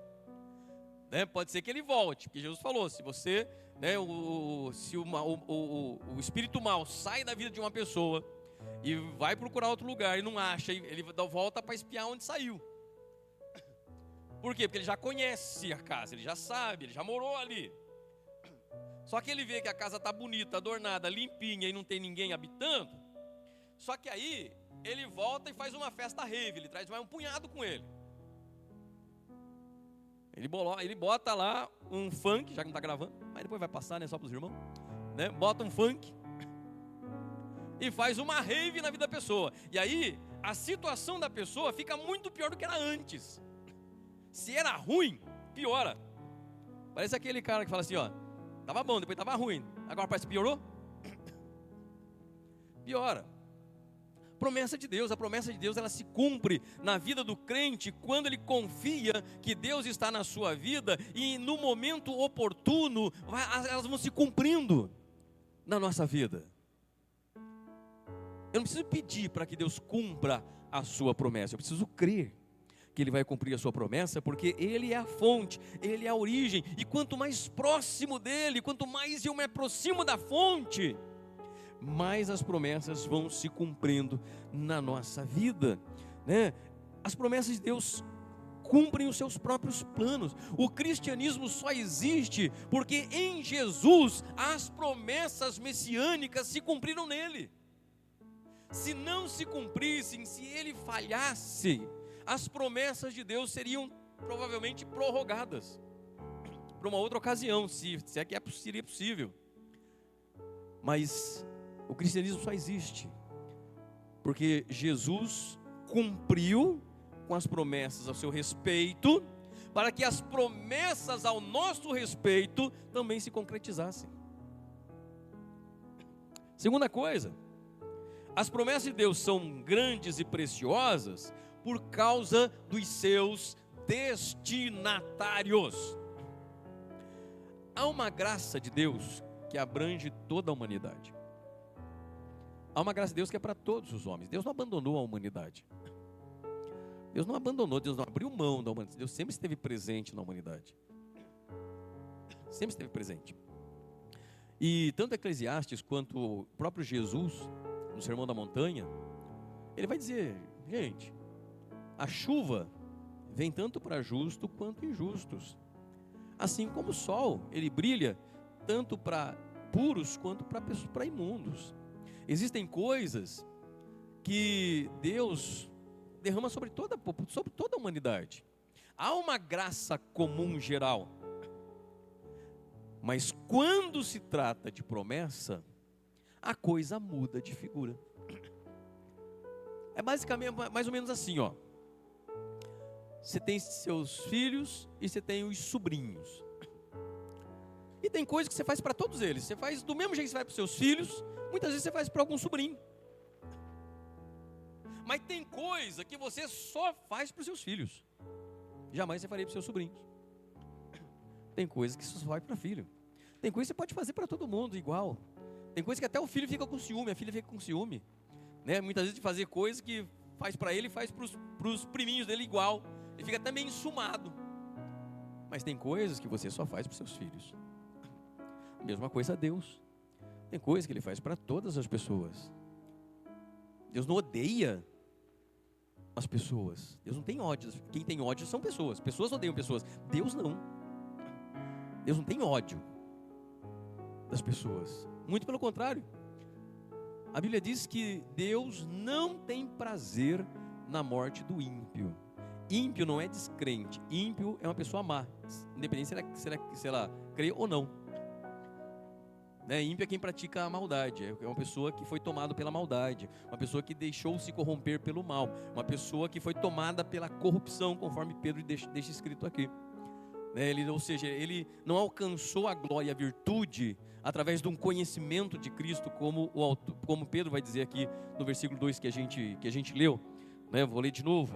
Né? Pode ser que ele volte, porque Jesus falou, se você, né, se o espírito mal sai da vida de uma pessoa e vai procurar outro lugar e não acha, ele volta para espiar onde saiu. Por quê? Porque ele já conhece a casa, ele já sabe, ele já morou ali. Só que ele vê que a casa está bonita, adornada, limpinha e não tem ninguém habitando. Só que aí ele volta e faz uma festa rave, ele traz mais um punhado com ele. Ele bota lá um funk, já que não está gravando, mas depois vai passar, né, só para os irmãos, né? Bota um funk e faz uma rave na vida da pessoa. E aí, a situação da pessoa fica muito pior do que era antes. Se era ruim, piora. Parece aquele cara que fala assim, tava bom, depois tava ruim, agora parece que piorou. Piora. Promessa de Deus, a promessa de Deus ela se cumpre na vida do crente quando ele confia que Deus está na sua vida e no momento oportuno elas vão se cumprindo na nossa vida. Eu não preciso pedir para que Deus cumpra a sua promessa, eu preciso crer que Ele vai cumprir a sua promessa, porque Ele é a fonte, Ele é a origem, e quanto mais próximo dEle, quanto mais eu me aproximo da fonte, mais as promessas vão se cumprindo na nossa vida, né? As promessas de Deus cumprem os seus próprios planos. O cristianismo só existe porque em Jesus as promessas messiânicas se cumpriram nele. Se não se cumprissem, se ele falhasse, as promessas de Deus seriam provavelmente prorrogadas para uma outra ocasião, se é que seria possível. Mas o cristianismo só existe porque Jesus cumpriu com as promessas ao seu respeito, para que as promessas ao nosso respeito também se concretizassem. Segunda coisa, as promessas de Deus são grandes e preciosas por causa dos seus destinatários. Há uma graça de Deus que abrange toda a humanidade. Há uma graça de Deus que é para todos os homens. Deus não abandonou a humanidade. Deus não abandonou, Deus não abriu mão da humanidade. Deus sempre esteve presente na humanidade. Sempre esteve presente. E tanto Eclesiastes quanto o próprio Jesus, no Sermão da Montanha, ele vai dizer, gente, a chuva vem tanto para justos quanto injustos. Assim como o sol, ele brilha tanto para puros quanto para imundos. Existem coisas que Deus derrama sobre toda a humanidade. Há uma graça comum geral. Mas quando se trata de promessa, a coisa muda de figura. É basicamente mais ou menos assim, ó. Você tem seus filhos e você tem os sobrinhos. E tem coisas que você faz para todos eles. Você faz do mesmo jeito que você faz para os seus filhos, muitas vezes você faz para algum sobrinho. Mas tem coisa que você só faz para os seus filhos. Jamais você faria para os seus sobrinhos. Tem coisa que só vai para filho. Tem coisa que você pode fazer para todo mundo igual. Tem coisa que até o filho fica com ciúme, a filha fica com ciúme, né? Muitas vezes de fazer coisas que faz para ele, faz para os priminhos dele igual. Ele fica até meio ensumado. Mas tem coisas que você só faz para os seus filhos. A mesma coisa a Deus. Tem coisas que Ele faz para todas as pessoas. Deus não odeia as pessoas. Deus não tem ódio. Quem tem ódio são pessoas. Pessoas odeiam pessoas. Deus não. Deus não tem ódio das pessoas. Muito pelo contrário. A Bíblia diz que Deus não tem prazer na morte do ímpio. Ímpio não é descrente. Ímpio é uma pessoa má, independente se ela crê ou não. Né? Ímpio é quem pratica a maldade. É uma pessoa que foi tomada pela maldade. Uma pessoa que deixou se corromper pelo mal. Uma pessoa que foi tomada pela corrupção, conforme Pedro deixa escrito aqui. Né? Ou seja, ele não alcançou a glória e a virtude através de um conhecimento de Cristo, como Pedro vai dizer aqui no versículo 2 que a gente leu. Né? Vou ler de novo.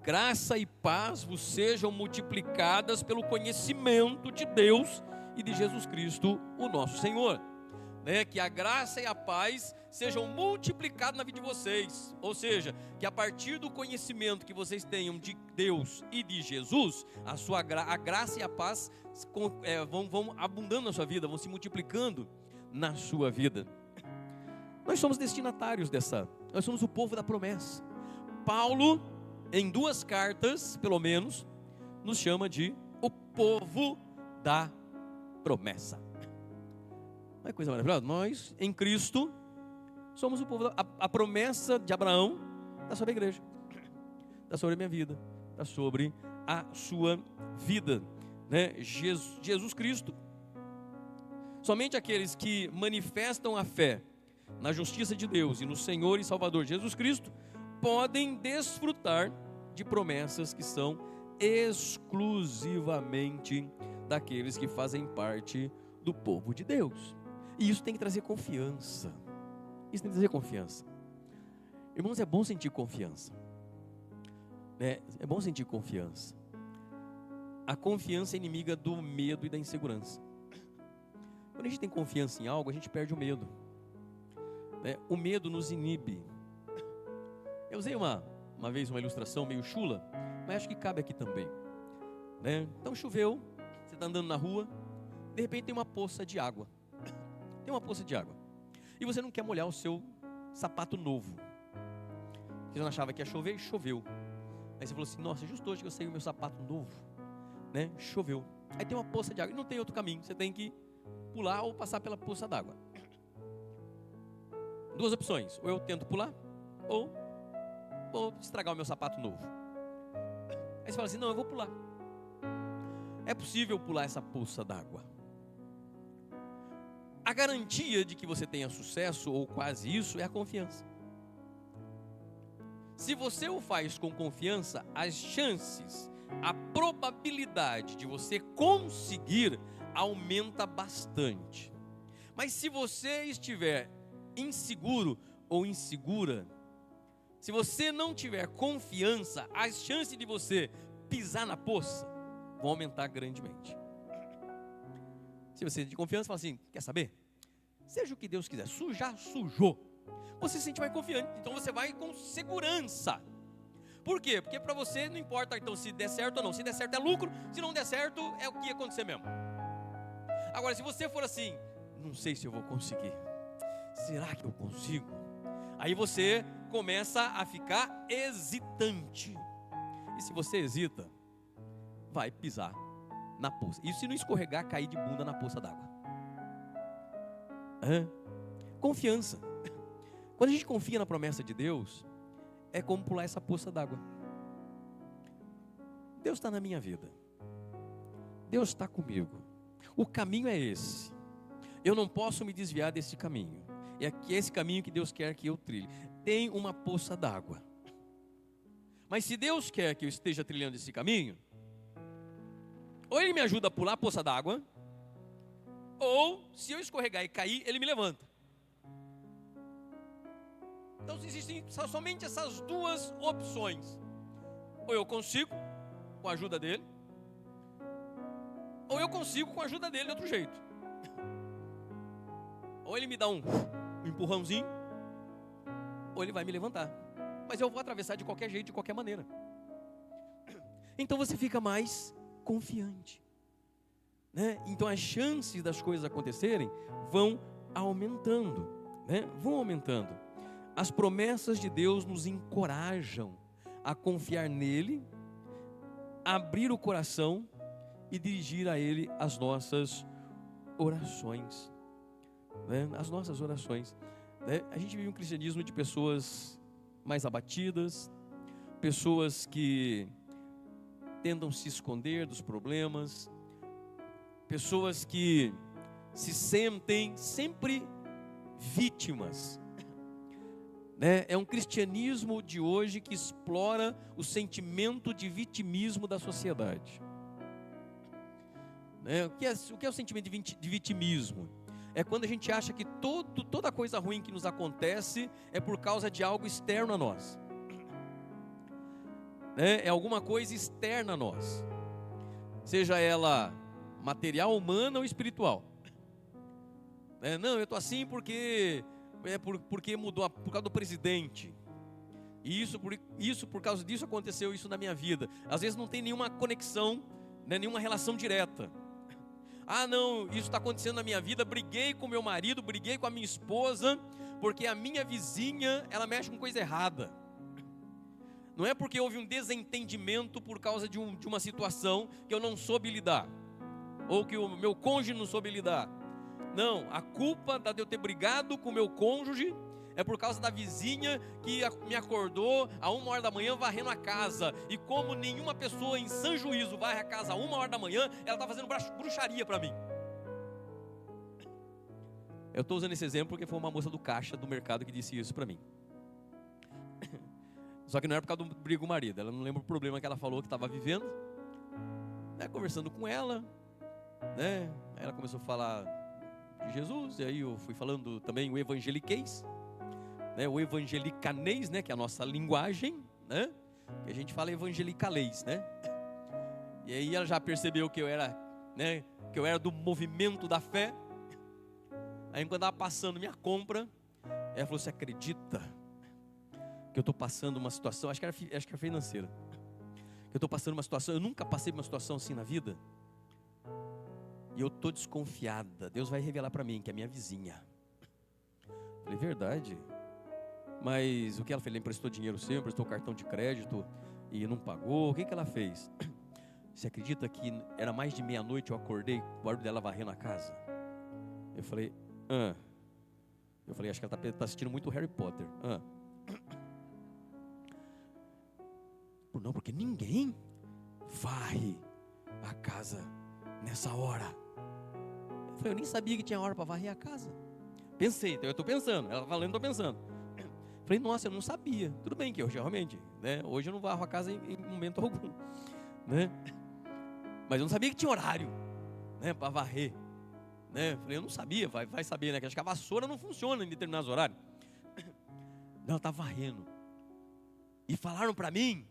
Graça e paz vos sejam multiplicadas pelo conhecimento de Deus e de Jesus Cristo, o nosso Senhor. Né? Que a graça e a paz sejam multiplicadas na vida de vocês. Ou seja, que a partir do conhecimento que vocês tenham de Deus e de Jesus, a graça e a paz vão abundando na sua vida, vão se multiplicando na sua vida. Nós somos destinatários nós somos o povo da promessa. Paulo, em 2 cartas, pelo menos, nos chama de o povo da promessa. Não é coisa maravilhosa? Nós, em Cristo, somos o povo a promessa de Abraão está sobre a igreja, está sobre a minha vida, está sobre a sua vida, né? Jesus Cristo. Somente aqueles que manifestam a fé na justiça de Deus e no Senhor e Salvador Jesus Cristo podem desfrutar de promessas que são exclusivamente daqueles que fazem parte do povo de Deus. E isso tem que trazer confiança. Isso tem que trazer confiança. Irmãos, é bom sentir confiança. É bom sentir confiança. A confiança é inimiga do medo e da insegurança. Quando a gente tem confiança em algo, a gente perde o medo. O medo nos inibe. Eu usei uma uma vez uma ilustração meio chula, mas acho que cabe aqui também, né? Então choveu, você está andando na rua, de repente tem uma poça de água. Tem uma poça de água. E você não quer molhar o seu sapato novo. Você não achava que ia chover e choveu. Aí você falou assim, nossa, justo hoje que eu saí o meu sapato novo, né? Choveu. Aí tem uma poça de água e não tem outro caminho. Você tem que pular ou passar pela poça d'água. Duas opções. Ou eu tento pular, ou vou estragar o meu sapato novo. Aí você fala assim, não, eu vou pular. É possível pular essa poça d'água. A garantia de que você tenha sucesso, ou quase isso, é a confiança. Se você o faz com confiança, as chances, a probabilidade de você conseguir aumenta bastante. Mas se você estiver inseguro ou insegura, se você não tiver confiança, as chances de você pisar na poça vão aumentar grandemente. Se você tem confiança, fala assim, quer saber? Seja o que Deus quiser, sujar, sujou. Você se sente mais confiante, então você vai com segurança. Por quê? Porque para você não importa então se der certo ou não. Se der certo é lucro, se não der certo é o que ia acontecer mesmo. Agora, se você for assim, não sei se eu vou conseguir. Será que eu consigo? Aí você começa a ficar hesitante. E se você hesita, vai pisar na poça. E se não escorregar, cair de bunda na poça d'água. Confiança. Quando a gente confia na promessa de Deus, é como pular essa poça d'água. Deus está na minha vida. Deus está comigo. O caminho é esse. Eu não posso me desviar desse caminho. É esse caminho que Deus quer que eu trilhe. Tem uma poça d'água. Mas se Deus quer que eu esteja trilhando esse caminho, ou Ele me ajuda a pular a poça d'água, ou se eu escorregar e cair, Ele me levanta. Então existem somente essas duas opções. Ou eu consigo com a ajuda dele, ou eu consigo com a ajuda dele de outro jeito. Ou ele me dá um empurrãozinho, ou ele vai me levantar. Mas eu vou atravessar de qualquer jeito, de qualquer maneira. Então você fica mais confiante, né? Então as chances das coisas acontecerem vão aumentando, né? Vão aumentando. As promessas de Deus nos encorajam a confiar nele, abrir o coração e dirigir a Ele as nossas orações, né? As nossas orações, né? A gente vive um cristianismo de pessoas mais abatidas, pessoas que tentam se esconder dos problemas, pessoas que se sentem sempre vítimas, né? É um cristianismo de hoje que explora o sentimento de vitimismo da sociedade, né? O que é o sentimento de vitimismo? É quando a gente acha que toda coisa ruim que nos acontece é por causa de algo externo a nós, né? É alguma coisa externa a nós, seja ela material, humana ou espiritual, né? Não, eu estou assim porque mudou, por causa do presidente. E por causa disso aconteceu isso na minha vida. Às vezes não tem nenhuma conexão, né, nenhuma relação direta. Ah, não, isso está acontecendo na minha vida. Briguei com meu marido, briguei com a minha esposa, porque a minha vizinha, ela mexe com coisa errada. Não é porque houve um desentendimento por causa de uma situação que eu não soube lidar, ou que o meu cônjuge não soube lidar. Não, a culpa de eu ter brigado com o meu cônjuge é por causa da vizinha que me acordou a 1h da manhã varrendo a casa. E como nenhuma pessoa em sã juízo varre a casa a 1h da manhã, ela está fazendo bruxaria para mim. Eu estou usando esse exemplo porque foi uma moça do caixa do mercado que disse isso para mim. Só que não era por causa do brigo com o marido. Ela não lembra o problema que ela falou que estava vivendo, né, conversando com ela, né? Aí ela começou a falar de Jesus, e aí eu fui falando também o evangeliquez, né, o evangelicanês, né, que é a nossa linguagem, né, que a gente fala evangelicalês, né, e aí ela já percebeu que eu era, né, que eu era do movimento da fé. Aí quando estava passando minha compra, ela falou, você acredita que eu estou passando uma situação, acho que é financeira. Eu estou passando uma situação, eu nunca passei por uma situação assim na vida. E eu estou desconfiada. Deus vai revelar para mim que é minha vizinha. Falei, verdade. Mas o que ela fez? Ela emprestou dinheiro seu, emprestou cartão de crédito e não pagou. O que ela fez? Você acredita que era mais de meia-noite, eu acordei, o barulho dela varrendo a casa? Eu falei, acho que ela está assistindo muito Harry Potter. Não, porque ninguém varre a casa nessa hora. Eu falei, eu nem sabia que tinha hora para varrer a casa. Pensei, então eu estou pensando, ela falando, estou pensando. Falei, nossa, eu não sabia. Tudo bem que eu realmente, né, hoje eu não varro a casa em momento algum, né? Mas eu não sabia que tinha horário, né, para varrer, né? Falei, eu não sabia, vai saber, né? Que acho que a vassoura não funciona em determinados horários. Não, ela está varrendo. E falaram para mim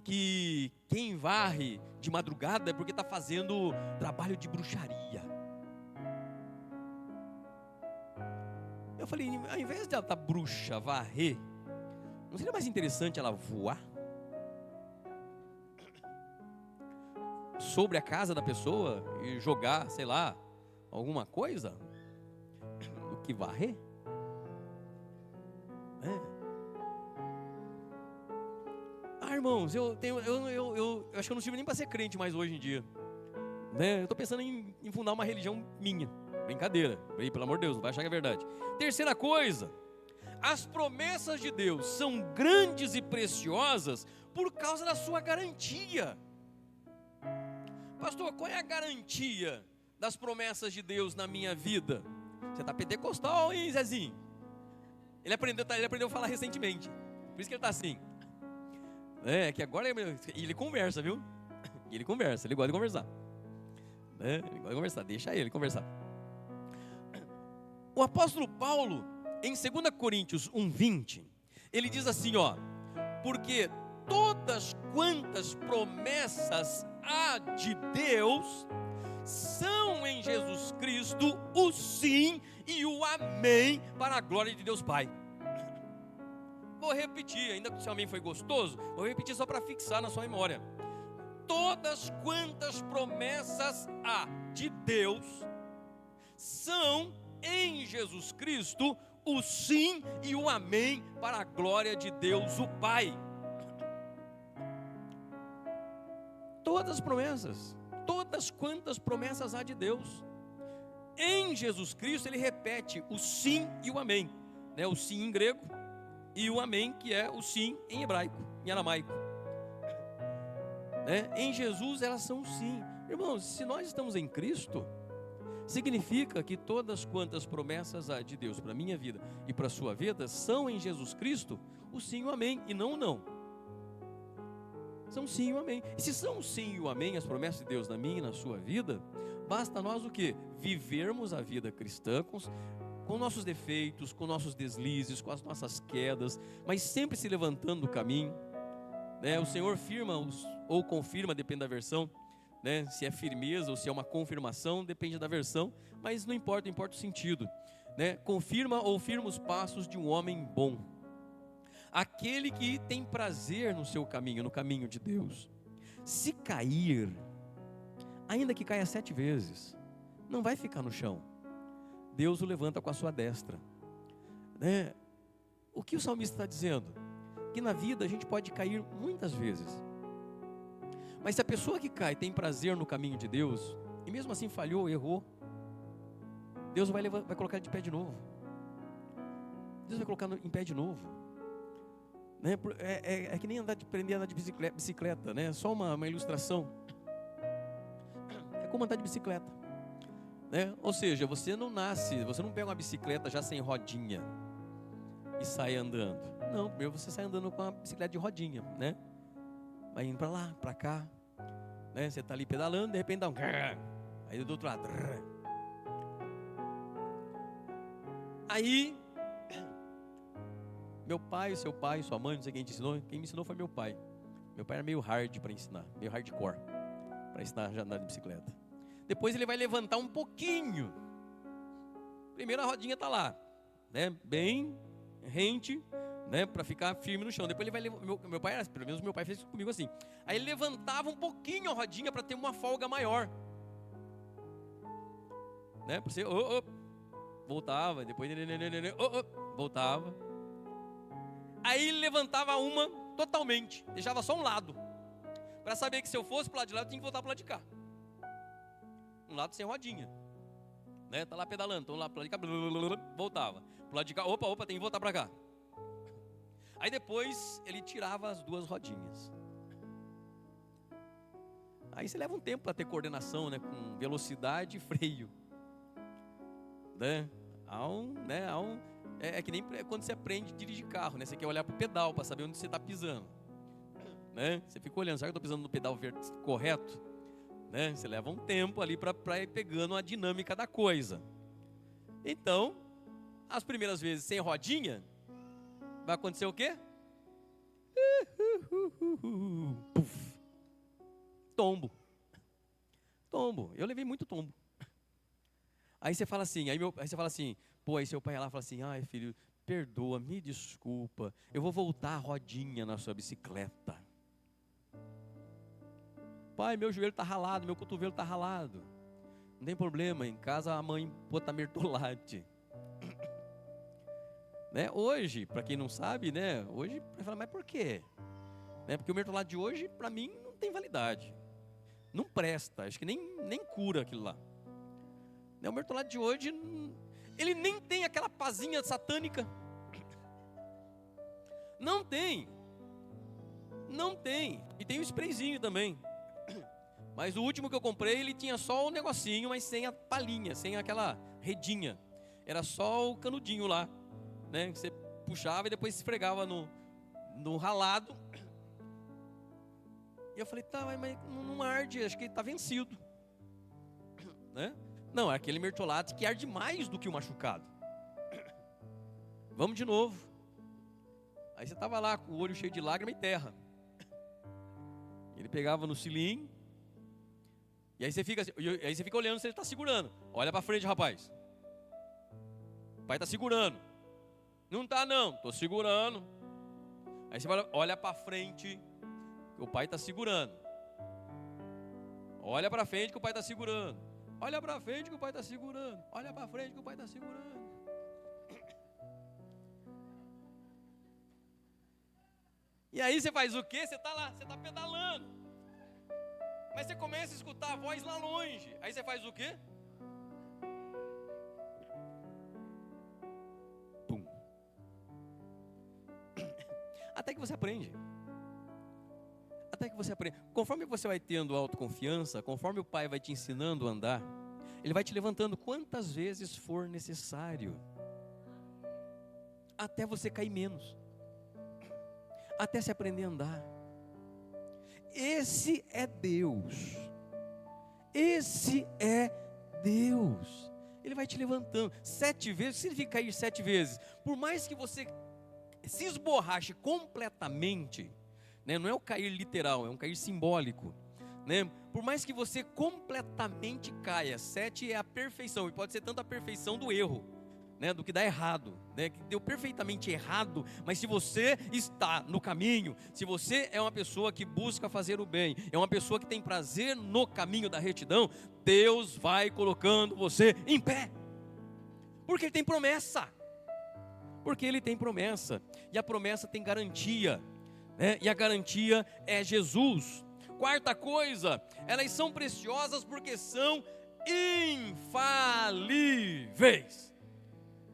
que quem varre de madrugada é porque está fazendo trabalho de bruxaria. Eu falei, ao invés de ela estar bruxa, varrer, não seria mais interessante ela voar sobre a casa da pessoa e jogar, sei lá, alguma coisa, do que varrer? Irmãos, eu acho que eu não sirvo nem para ser crente mais hoje em dia, né? Eu estou pensando em fundar uma religião minha. Brincadeira, pelo amor de Deus, não vai achar que é verdade. Terceira coisa, as promessas de Deus são grandes e preciosas por causa da sua garantia. Pastor, qual é a garantia das promessas de Deus na minha vida? Você está pentecostal, hein, Zezinho? Ele aprendeu a falar recentemente, por isso que ele está assim. É que agora ele conversa, viu? Ele conversa, ele gosta de conversar. Ele gosta de conversar, deixa ele conversar. O apóstolo Paulo, em 2 Coríntios 1:20, ele diz assim, porque todas quantas promessas há de Deus são em Jesus Cristo o sim e o amém para a glória de Deus Pai. Vou repetir, ainda que o seu amém foi gostoso, vou repetir só para fixar na sua memória. Todas quantas promessas há de Deus são em Jesus Cristo o sim e o amém para a glória de Deus o Pai. Todas as promessas, todas quantas promessas há de Deus. Em Jesus Cristo ele repete o sim e o amém, né? O sim em grego e o amém, que é o sim em hebraico, em aramaico, né? Em Jesus elas são sim. Irmãos, se nós estamos em Cristo, significa que todas quantas promessas há de Deus para a minha vida e para a sua vida são em Jesus Cristo o sim e o amém, e não o não. São sim e o amém. E se são o sim e o amém, as promessas de Deus na minha e na sua vida, basta nós o quê? Vivermos a vida cristã com nossos defeitos, com nossos deslizes, com as nossas quedas, mas sempre se levantando do caminho, né? O Senhor firma ou confirma, depende da versão, né? Se é firmeza ou se é uma confirmação, depende da versão, mas não importa, importa o sentido, né? Confirma ou firma os passos de um homem bom, aquele que tem prazer no seu caminho, no caminho de Deus. Se cair, ainda que caia 7 vezes, não vai ficar no chão. Deus o levanta com a sua destra, né? O que o salmista está dizendo? Que na vida a gente pode cair muitas vezes, mas se a pessoa que cai tem prazer no caminho de Deus, e mesmo assim falhou, errou, Deus vai colocar ele de pé de novo. Deus vai colocar em pé de novo, né? É que nem aprender a andar de bicicleta, né? Só uma ilustração. É como andar de bicicleta, né? Ou seja, você não pega uma bicicleta já sem rodinha e sai andando. Não, primeiro você sai andando com uma bicicleta de rodinha, né? Vai indo para lá, para cá, né? Você está ali pedalando, de repente dá um... Aí do outro lado... Aí... Meu pai, seu pai, sua mãe, não sei quem te ensinou. Quem me ensinou foi meu pai. Meu pai era meio hard para ensinar, meio hardcore para ensinar a andar de bicicleta. Depois ele vai levantar um pouquinho. Primeiro a rodinha está lá, né? Bem rente, né, para ficar firme no chão. Depois ele vai meu pai, pelo menos meu pai fez comigo assim. Aí ele levantava um pouquinho a rodinha para ter uma folga maior, né? Para você, voltava, depois voltava. Aí ele levantava uma totalmente, deixava só um lado, para saber que se eu fosse para o lado de lá, eu tinha que voltar para o lado de cá. Um lado sem rodinha, né? Tá lá pedalando, então lá para o lado de cá, voltava. Pro lado de cá, opa, tem que voltar para cá. Aí depois ele tirava as duas rodinhas. Aí você leva um tempo para ter coordenação, né? Com velocidade e freio, né? É que nem quando você aprende a dirigir carro, né? Você quer olhar pro pedal para saber onde você está pisando, né? Você fica olhando, será que eu estou pisando no pedal correto? Né? Você leva um tempo ali para ir pegando a dinâmica da coisa. Então, as primeiras vezes sem rodinha, vai acontecer o quê? Puf. Tombo. Eu levei muito tombo. Aí você fala assim, pô, aí seu pai lá fala assim, ai filho, perdoa, me desculpa, eu vou voltar a rodinha na sua bicicleta. Pai, meu joelho está ralado, meu cotovelo está ralado. Não tem problema, em casa a mãe bota mertolate. Né? Hoje, para quem não sabe, né? Hoje, vai falar, mas por quê? Né? Porque o mertolate de hoje, para mim, não tem validade. Não presta, acho que nem cura aquilo lá. Né? O mertolate de hoje, ele nem tem aquela pazinha satânica. Não tem. E tem o sprayzinho também. Mas o último que eu comprei, ele tinha só o negocinho, mas sem a palhinha, sem aquela redinha. Era só o canudinho lá, né? Que você puxava e depois esfregava no ralado. E eu falei, tá, mas não arde, acho que ele tá vencido, né? Não, é aquele mertiolate que arde mais do que o machucado. Vamos de novo. Aí você tava lá com o olho cheio de lágrima e terra. Ele pegava no cilindro. E aí você fica olhando se ele está segurando. Olha para frente, rapaz. O pai está segurando. Não está não, estou segurando. Aí você olha para frente, que o pai está segurando. Olha para frente que o pai está segurando. Olha para frente que o pai está segurando. Olha para frente que o pai está segurando. E aí você faz o quê? Você está lá, você está pedalando. Mas você começa a escutar a voz lá longe. Aí você faz o quê? Pum. Até que você aprende. Conforme você vai tendo autoconfiança, conforme o pai vai te ensinando a andar, ele vai te levantando quantas vezes for necessário. Até você cair menos. Até se aprender a andar. Esse é Deus. Ele vai te levantando 7 vezes. Significa cair 7 vezes. Por mais que você se esborrache completamente, né? Não é o cair literal, é um cair simbólico, né? Por mais que você completamente caia, 7 é a perfeição. E pode ser tanto a perfeição do erro, né, do que dá errado, né, que deu perfeitamente errado. Mas se você está no caminho, se você é uma pessoa que busca fazer o bem, é uma pessoa que tem prazer no caminho da retidão, Deus vai colocando você em pé, porque Ele tem promessa, e a promessa tem garantia, né, e a garantia é Jesus. Quarta coisa, elas são preciosas porque são infalíveis.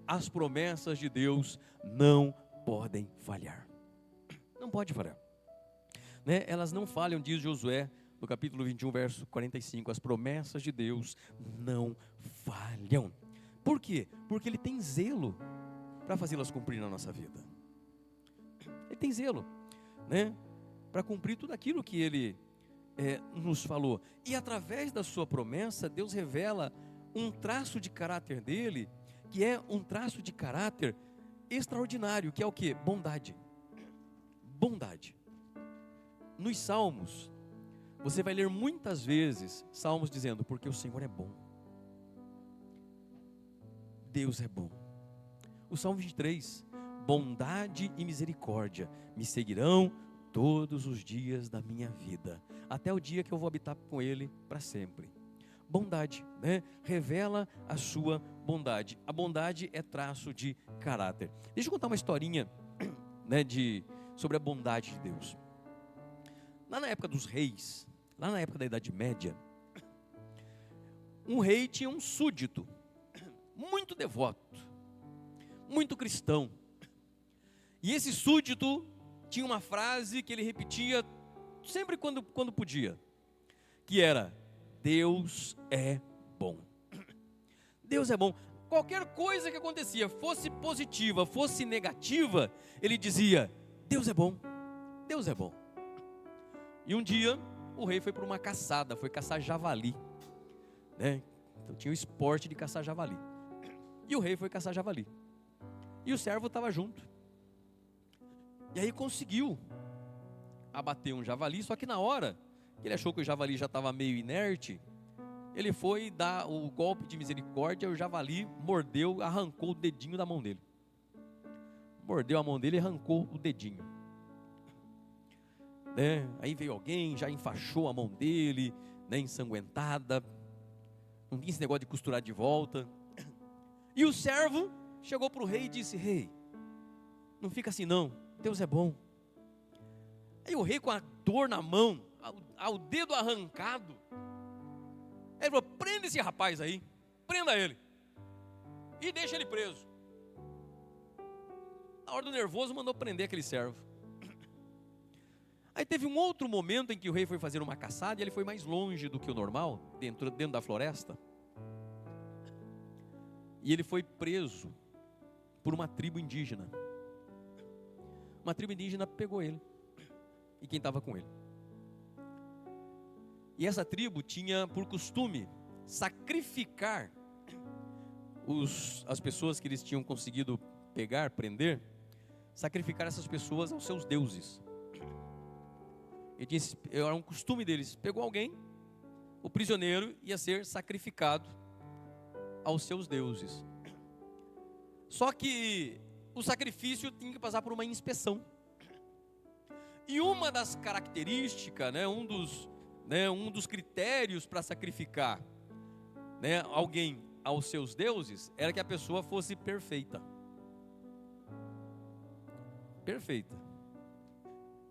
As promessas de Deus não podem falhar. Não pode falhar, né? Elas não falham, diz Josué, no capítulo 21, verso 45. As promessas de Deus não falham. Por quê? Porque Ele tem zelo para fazê-las cumprir na nossa vida. Ele tem zelo, né, para cumprir tudo aquilo que Ele nos falou. E através da sua promessa, Deus revela um traço de caráter dEle, que é um traço de caráter extraordinário, que é o quê? Bondade. Nos Salmos, você vai ler muitas vezes Salmos dizendo, porque o Senhor é bom. Deus é bom. O Salmo 23, bondade e misericórdia me seguirão todos os dias da minha vida, até o dia que eu vou habitar com Ele para sempre. Bondade, né? Revela a sua bondade. A bondade é traço de caráter. Deixa eu contar uma historinha, né, sobre a bondade de Deus. Lá na época dos reis, lá na época da Idade Média, um rei tinha um súdito, muito devoto, muito cristão. E esse súdito tinha uma frase que ele repetia sempre quando podia, que era: Deus é bom. Deus é bom. Qualquer coisa que acontecia, fosse positiva, fosse negativa, ele dizia: Deus é bom, Deus é bom. E um dia o rei foi para uma caçada, foi caçar javali, né? Então tinha o esporte de caçar javali. E o rei foi caçar javali. E o servo estava junto. E aí conseguiu abater um javali, só que na hora que ele achou que o javali já estava meio inerte, ele foi dar o golpe de misericórdia, o javali mordeu, arrancou o dedinho da mão dele. Mordeu a mão dele e arrancou o dedinho. Né? Aí veio alguém, já enfaixou a mão dele, né, ensanguentada. Não tinha esse negócio de costurar de volta. E o servo chegou para o rei e disse: Rei, não fica assim não, Deus é bom. Aí o rei, com a dor na mão, ao dedo arrancado, ele falou: prenda esse rapaz aí, prenda ele e deixa ele preso. Na hora do nervoso, mandou prender aquele servo. Aí teve um outro momento em que o rei foi fazer uma caçada e ele foi mais longe do que o normal, dentro da floresta. E ele foi preso por uma tribo indígena. Uma tribo indígena pegou ele e quem estava com ele. E essa tribo tinha por costume sacrificar as pessoas que eles tinham conseguido pegar, prender, sacrificar essas pessoas aos seus deuses. Era um costume deles. Pegou alguém, o prisioneiro ia ser sacrificado aos seus deuses. Só que o sacrifício tinha que passar por uma inspeção. E uma das características, né, um dos critérios para sacrificar, né, alguém aos seus deuses era que a pessoa fosse perfeita. Perfeita.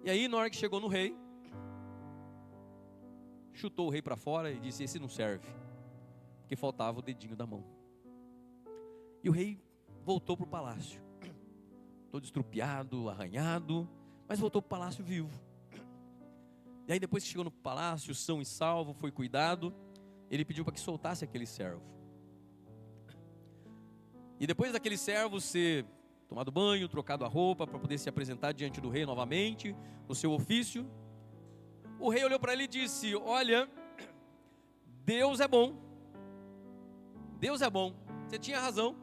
E aí, na hora que chegou no rei, chutou o rei para fora e disse: esse não serve, porque faltava o dedinho da mão. E o rei voltou para o palácio, todo estrupiado, arranhado, mas voltou para o palácio vivo. E aí depois que chegou no palácio, são e salvo, foi cuidado, ele pediu para que soltasse aquele servo. E depois daquele servo ser tomado banho, trocado a roupa, para poder se apresentar diante do rei novamente, no seu ofício, o rei olhou para ele e disse: olha, Deus é bom. Deus é bom. Você tinha razão.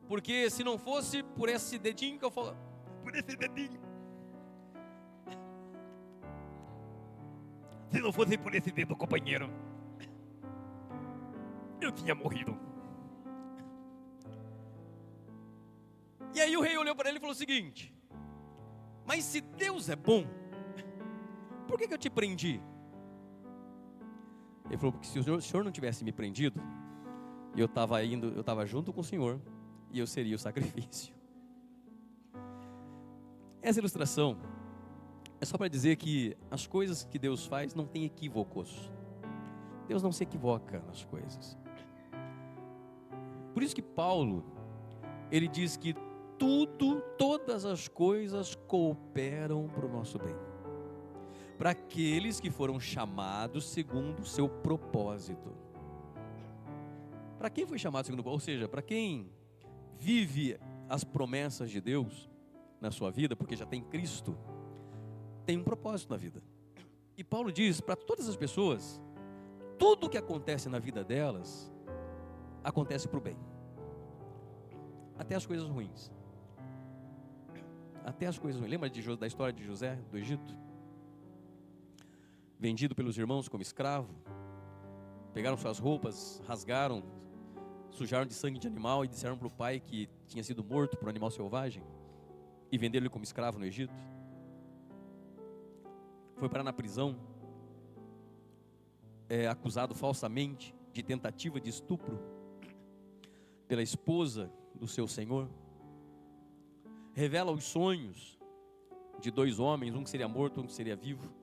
Porque se não fosse por esse dedinho que eu falo, por esse dedinho, se não fosse por esse dedo, companheiro, eu tinha morrido. E aí o rei olhou para ele e falou o seguinte: mas se Deus é bom, por que eu te prendi? Ele falou: porque se o senhor não tivesse me prendido, eu estava junto com o senhor e eu seria o sacrifício. Essa ilustração é só para dizer que as coisas que Deus faz não tem equívocos. Deus não se equivoca nas coisas. Por isso que Paulo, ele diz que todas as coisas cooperam para o nosso bem, para aqueles que foram chamados segundo o seu propósito. Para quem foi chamado segundo o propósito, ou seja, para quem vive as promessas de Deus na sua vida, porque já tem Cristo, tem um propósito na vida. E Paulo diz para todas as pessoas, tudo o que acontece na vida delas, acontece para o bem. Até as coisas ruins. Até as coisas ruins. Lembra da história de José, do Egito? Vendido pelos irmãos como escravo. Pegaram suas roupas, rasgaram, sujaram de sangue de animal e disseram para o pai que tinha sido morto por um animal selvagem e venderam ele como escravo no Egito. Foi parar na prisão, acusado falsamente de tentativa de estupro pela esposa do seu senhor. Revela os sonhos de 2 homens, um que seria morto, um que seria vivo.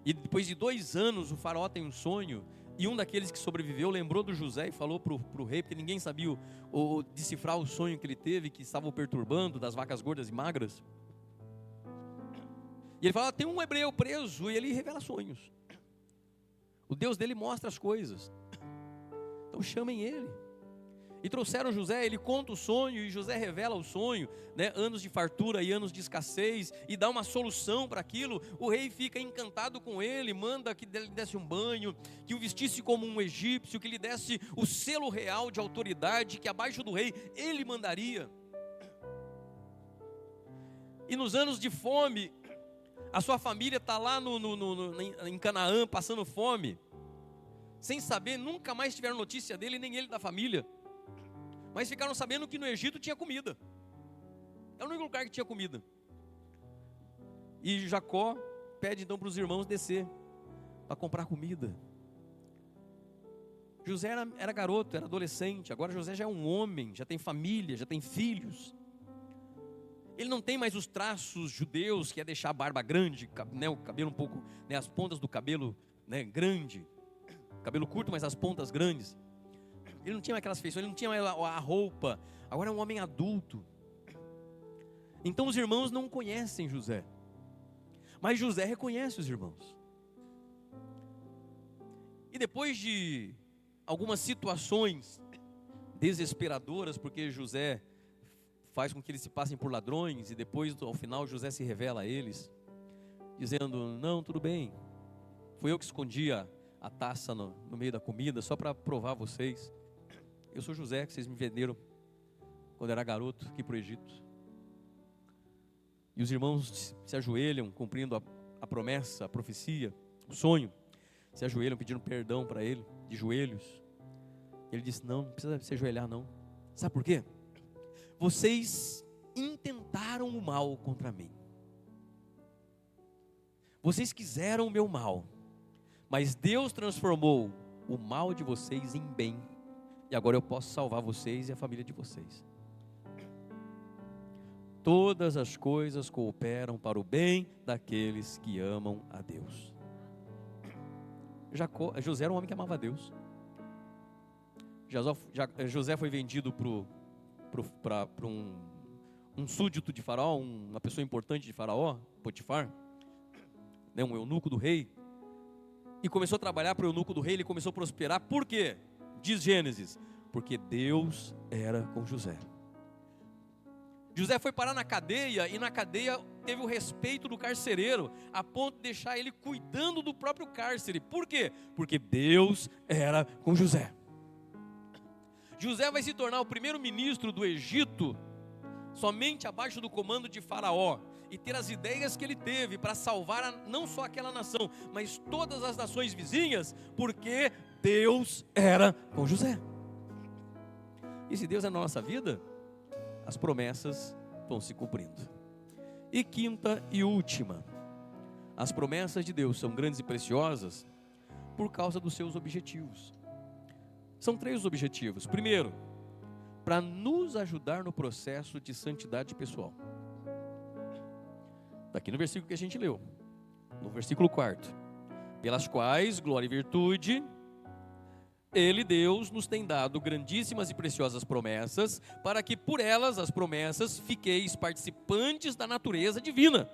E depois de 2 anos o faraó tem um sonho, e um daqueles que sobreviveu lembrou do José e falou para o rei, porque ninguém sabia decifrar o sonho que ele teve, que estava o perturbando, das vacas gordas e magras. E ele fala, tem um hebreu preso, e ele revela sonhos. O Deus dele mostra as coisas. Então chamem ele. E trouxeram José, ele conta o sonho, e José revela o sonho, né? Anos de fartura e anos de escassez, e dá uma solução para aquilo. O rei fica encantado com ele, manda que lhe desse um banho, que o vestisse como um egípcio, que lhe desse o selo real de autoridade, que abaixo do rei ele mandaria. E nos anos de fome, a sua família está lá em Canaã, passando fome, sem saber, nunca mais tiveram notícia dele, nem ele da família. Mas ficaram sabendo que no Egito tinha comida. É o único lugar que tinha comida. E Jacó pede então para os irmãos descer para comprar comida. José era garoto, era adolescente. Agora José já é um homem, já tem família, já tem filhos. Ele não tem mais os traços judeus, que é deixar a barba grande, né, o cabelo um pouco, né, as pontas do cabelo, né, grande. Cabelo curto, mas as pontas grandes. Ele não tinha aquelas feições, ele não tinha a roupa. Agora é um homem adulto. Então os irmãos não conhecem José, mas José reconhece os irmãos. E depois de algumas situações desesperadoras, porque José faz com que eles se passem por ladrões, e depois ao final José se revela a eles, dizendo, não, tudo bem, fui eu que escondi a taça no meio da comida, só para provar vocês. Eu sou José, que vocês me venderam quando era garoto aqui para o Egito. E os irmãos se ajoelham, cumprindo a promessa, a profecia, o sonho. Se ajoelham pedindo perdão para ele, de joelhos. Ele disse, não precisa se ajoelhar não. Sabe por quê? Vocês intentaram o mal contra mim. Vocês quiseram o meu mal. Mas Deus transformou o mal de vocês em bem. E agora eu posso salvar vocês e a família de vocês. Todas as coisas cooperam para o bem daqueles que amam a Deus. José era um homem que amava a Deus. José foi vendido para um súdito de Faraó, uma pessoa importante de Faraó, Potifar, né, um eunuco do rei. E começou a trabalhar para o eunuco do rei, ele começou a prosperar. Por quê? Diz Gênesis, porque Deus era com José. José foi parar na cadeia, e na cadeia teve o respeito do carcereiro, a ponto de deixar ele cuidando do próprio cárcere. Por quê? Porque Deus era com José. José vai se tornar o primeiro ministro do Egito, somente abaixo do comando de Faraó, e ter as ideias que ele teve para salvar não só aquela nação, mas todas as nações vizinhas, porque Deus era com José. E se Deus é na nossa vida, as promessas vão se cumprindo. E quinta e última, as promessas de Deus são grandes e preciosas por causa dos seus objetivos. São 3 os objetivos. Primeiro, para nos ajudar no processo de santidade pessoal. Está aqui no versículo que a gente leu, no versículo 4. Pelas quais, glória e virtude, Ele, Deus, nos tem dado grandíssimas e preciosas promessas, para que por elas, as promessas, fiqueis participantes da natureza divina,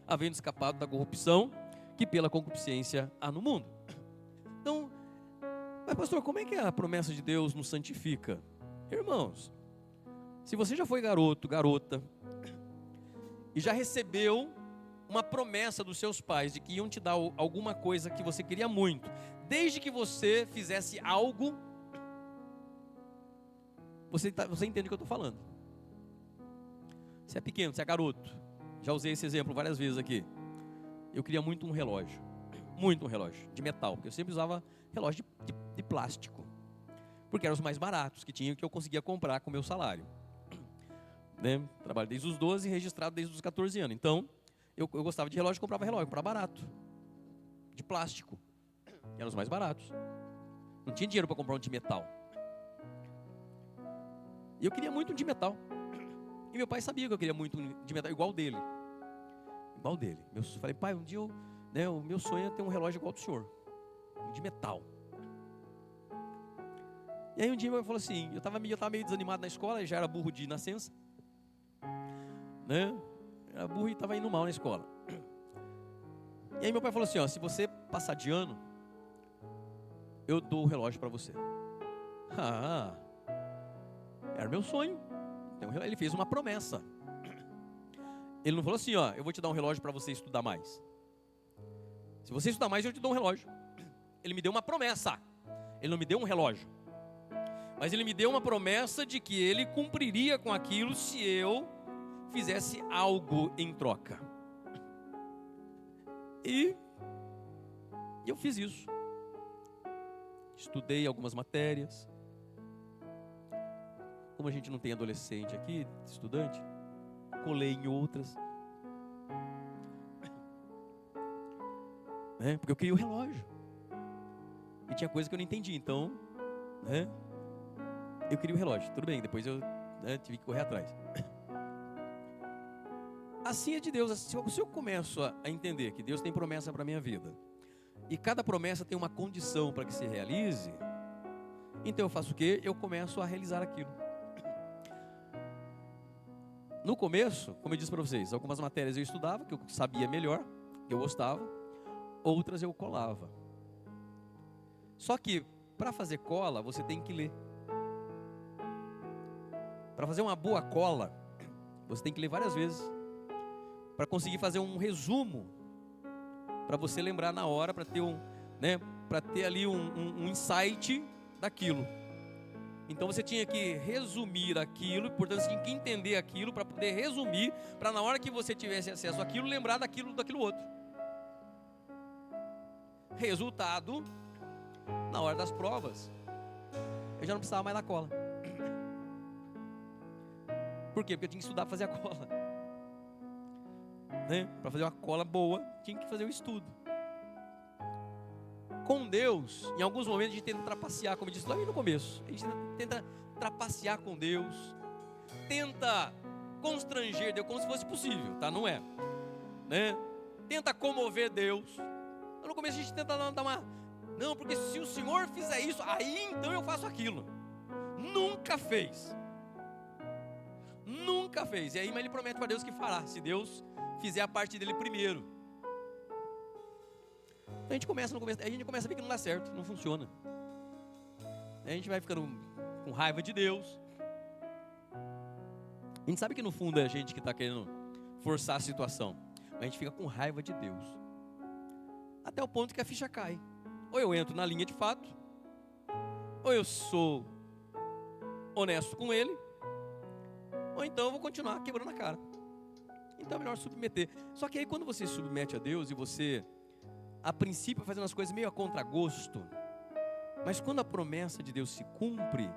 havendo escapado da corrupção que pela concupiscência há no mundo. Então, mas pastor, como é que a promessa de Deus nos santifica? Irmãos, se você já foi garoto, garota, e já recebeu uma promessa dos seus pais de que iam te dar alguma coisa que você queria muito, desde que você fizesse algo, você entende o que eu estou falando. Você é pequeno, você é garoto, já usei esse exemplo várias vezes aqui. Eu queria muito um relógio de metal, porque eu sempre usava relógio de plástico. porque eram os mais baratos que tinha, que eu conseguia comprar com o meu salário. Né? Trabalho desde os 12, registrado desde os 14 anos. Então, eu gostava de relógio, comprava relógio, comprava barato, de plástico. Eram os mais baratos. Não tinha dinheiro para comprar um de metal. E eu queria muito um de metal. E meu pai sabia que eu queria muito um de metal, igual dele. Igual dele. Eu falei, pai, um dia o meu sonho é ter um relógio igual do senhor. Um de metal. E aí um dia meu pai falou assim, eu estava meio desanimado na escola, já era burro de nascença. Né? Era burro e estava indo mal na escola. E aí meu pai falou assim, ó, se você passar de ano, eu dou o relógio para você. Era meu sonho. Ele fez uma promessa. Ele não falou assim, ó, eu vou te dar um relógio para você estudar mais. Se você estudar mais, eu te dou um relógio. Ele me deu uma promessa. Ele não me deu um relógio. Mas ele me deu uma promessa de que ele cumpriria com aquilo se eu fizesse algo em troca. E eu fiz isso. Estudei algumas matérias. Como a gente não tem adolescente aqui, estudante, colei em outras. Porque eu queria o relógio. E tinha coisa que eu não entendi, então, eu queria o relógio. Tudo bem, depois eu tive que correr atrás. Assim é de Deus. Se eu começo a entender que Deus tem promessa para a minha vida, e cada promessa tem uma condição para que se realize, então eu faço o quê? Eu começo a realizar aquilo. No começo, como eu disse para vocês, algumas matérias eu estudava, que eu sabia melhor, que eu gostava, outras eu colava. Só que, para fazer cola, você tem que ler. Para fazer uma boa cola, você tem que ler várias vezes. Para conseguir fazer um resumo, para você lembrar na hora, para ter para ter ali um insight daquilo. Então você tinha que resumir aquilo, portanto você tinha que entender aquilo para poder resumir, para na hora que você tivesse acesso àquilo, lembrar daquilo outro. Resultado, na hora das provas, eu já não precisava mais da cola. Por quê? Porque eu tinha que estudar para fazer a cola. Para fazer uma cola boa, tinha que fazer o estudo. Com Deus, em alguns momentos a gente tenta trapacear, como eu disse lá no começo. A gente tenta trapacear com Deus, tenta constranger Deus como se fosse possível, tá? Não é, Tenta comover Deus. No começo a gente tenta dar uma... Não, porque se o Senhor fizer isso, aí então eu faço aquilo. Nunca fez. Nunca fez. E aí, mas ele promete para Deus que fará, se Deus fizer a parte dele primeiro. Então a gente começa a ver que não dá certo, não funciona. A gente vai ficando com raiva de Deus. A gente sabe que no fundo é a gente que está querendo forçar a situação, mas a gente fica com raiva de Deus. Até o ponto que a ficha cai. Ou eu entro na linha de fato, ou eu sou honesto com Ele, ou então eu vou continuar quebrando a cara. Então é melhor submeter. Só que aí quando você submete a Deus e você, a princípio, fazendo as coisas meio a contragosto, mas quando a promessa de Deus se cumpre,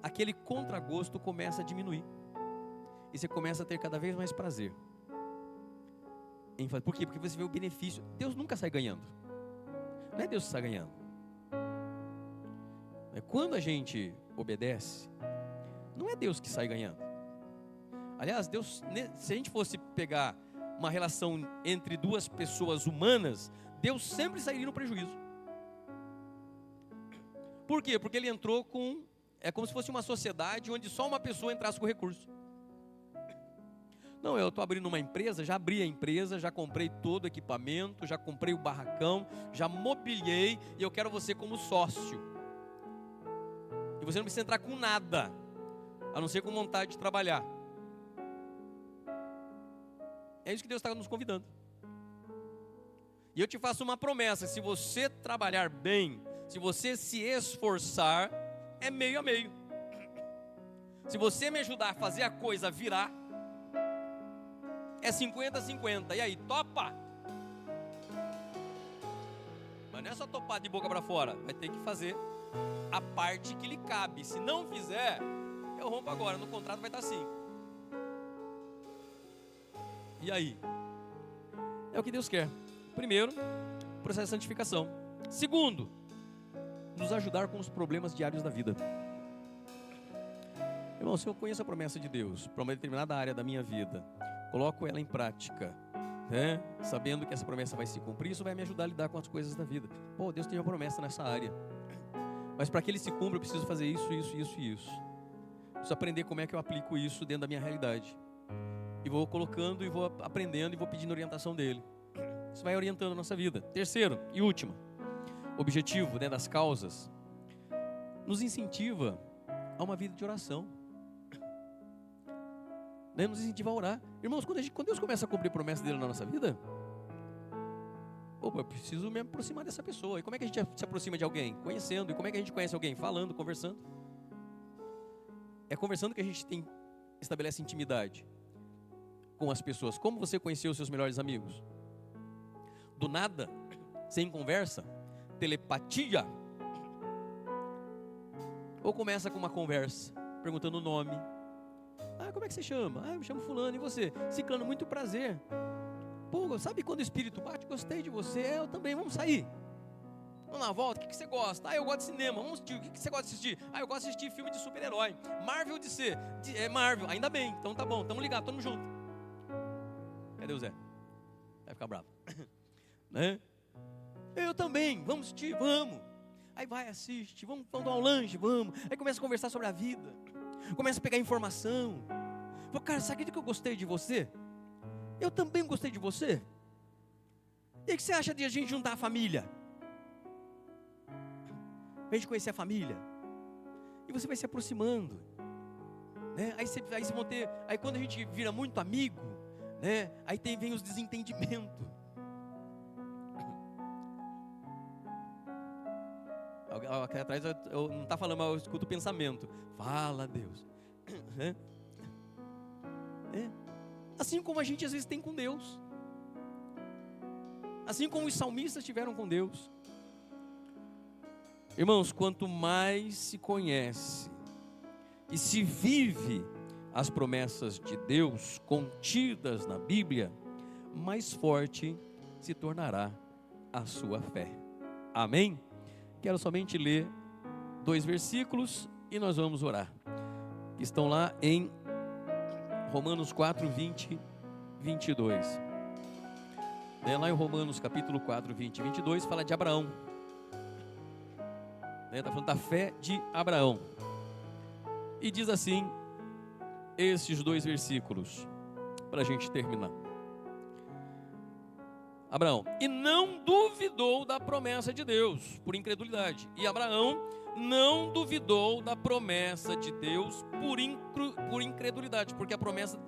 aquele contragosto começa a diminuir. E você começa a ter cada vez mais prazer. Por quê? Porque você vê o benefício. Deus nunca sai ganhando. Não é Deus que sai ganhando. Quando a gente obedece, não é Deus que sai ganhando. Aliás, Deus, se a gente fosse pegar uma relação entre duas pessoas humanas, Deus sempre sairia no prejuízo. Por quê? Porque ele entrou é como se fosse uma sociedade onde só uma pessoa entrasse com recurso. Não, eu estou abrindo uma empresa, já abri a empresa, já comprei todo o equipamento, já comprei o barracão, já mobiliei e eu quero você como sócio. E você não precisa entrar com nada, a não ser com vontade de trabalhar. É isso que Deus está nos convidando. E eu te faço uma promessa: se você trabalhar bem, se você se esforçar, é meio a meio. Se você me ajudar a fazer a coisa virar, é 50-50. E aí, topa? Mas não é só topar de boca para fora. Vai ter que fazer a parte que lhe cabe. Se não fizer, eu rompo agora. No contrato vai estar assim. E aí? É o que Deus quer. Primeiro, processo de santificação. Segundo, nos ajudar com os problemas diários da vida. Irmão, se eu conheço a promessa de Deus para uma determinada área da minha vida, coloco ela em prática, né? Sabendo que essa promessa vai se cumprir, isso vai me ajudar a lidar com as coisas da vida. Pô, Deus tem uma promessa nessa área, mas para que ele se cumpra eu preciso fazer isso, isso, isso e isso. Preciso aprender como é que eu aplico isso dentro da minha realidade. E vou colocando, e vou aprendendo, e vou pedindo orientação dele. Isso vai orientando a nossa vida. Terceiro e último objetivo, né, das causas, nos incentiva a uma vida de oração, né, nos incentiva a orar. Irmãos, quando Deus começa a cumprir a promessa dele na nossa vida, opa, eu preciso me aproximar dessa pessoa. E como é que a gente se aproxima de alguém? Conhecendo. E como é que a gente conhece alguém? Falando, conversando. É conversando que a gente estabelece intimidade com as pessoas. Como você conheceu os seus melhores amigos? Do nada, sem conversa, telepatia. Ou começa com uma conversa, perguntando o nome. Ah, como é que você chama? Ah, eu me chamo fulano, e você? Ciclano, muito prazer. Pô, sabe quando o espírito bate? Gostei de você, eu também, vamos sair. Vamos na volta, o que você gosta? Ah, eu gosto de cinema, vamos assistir, o que você gosta de assistir? Ah, eu gosto de assistir filme de super-herói. Marvel de ser, é Marvel, ainda bem, então tá bom, tamo ligado, tamo junto. Cadê o Zé? Vai ficar bravo. Né? Eu também, vamos assistir, vamos. Aí vai, assiste, vamos dar um lanche, vamos. Aí começa a conversar sobre a vida, começa a pegar informação. Fala, cara, sabe que eu gostei de você? Eu também gostei de você. E o que você acha de a gente juntar a família? Pra gente conhecer a família. E você vai se aproximando, né? Aí você vão ter, aí quando a gente vira muito amigo, né? Aí vem os desentendimentos. Aqui atrás eu não está falando, mas eu escuto o pensamento. Fala, Deus. Assim como a gente às vezes tem com Deus. Assim como os salmistas tiveram com Deus. Irmãos, quanto mais se conhece e se vive as promessas de Deus contidas na Bíblia, mais forte se tornará a sua fé. Amém? Quero somente ler 2 versículos e nós vamos orar. Que estão lá em Romanos 4, 20, 22. Lá em Romanos capítulo 4, 20 e 22, fala de Abraão. Está falando da fé de Abraão. E diz assim, esses 2 versículos, para a gente terminar. Abraão, e não duvidou da promessa de Deus, por incredulidade. E Abraão não duvidou da promessa de Deus por incredulidade, porque a promessa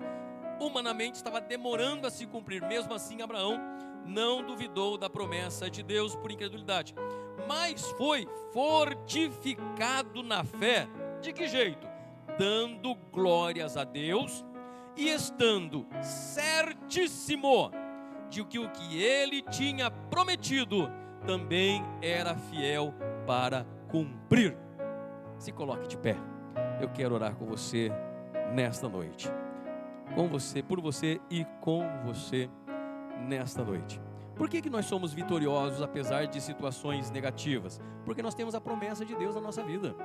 humanamente estava demorando a se cumprir. Mesmo assim, Abraão não duvidou da promessa de Deus por incredulidade, mas foi fortificado na fé. De que jeito? Dando glórias a Deus e estando certíssimo de que o que ele tinha prometido também era fiel para cumprir. Se coloque de pé. Eu quero orar com você nesta noite. Com você, por você e com você nesta noite. Por que nós somos vitoriosos apesar de situações negativas? Porque nós temos a promessa de Deus na nossa vida.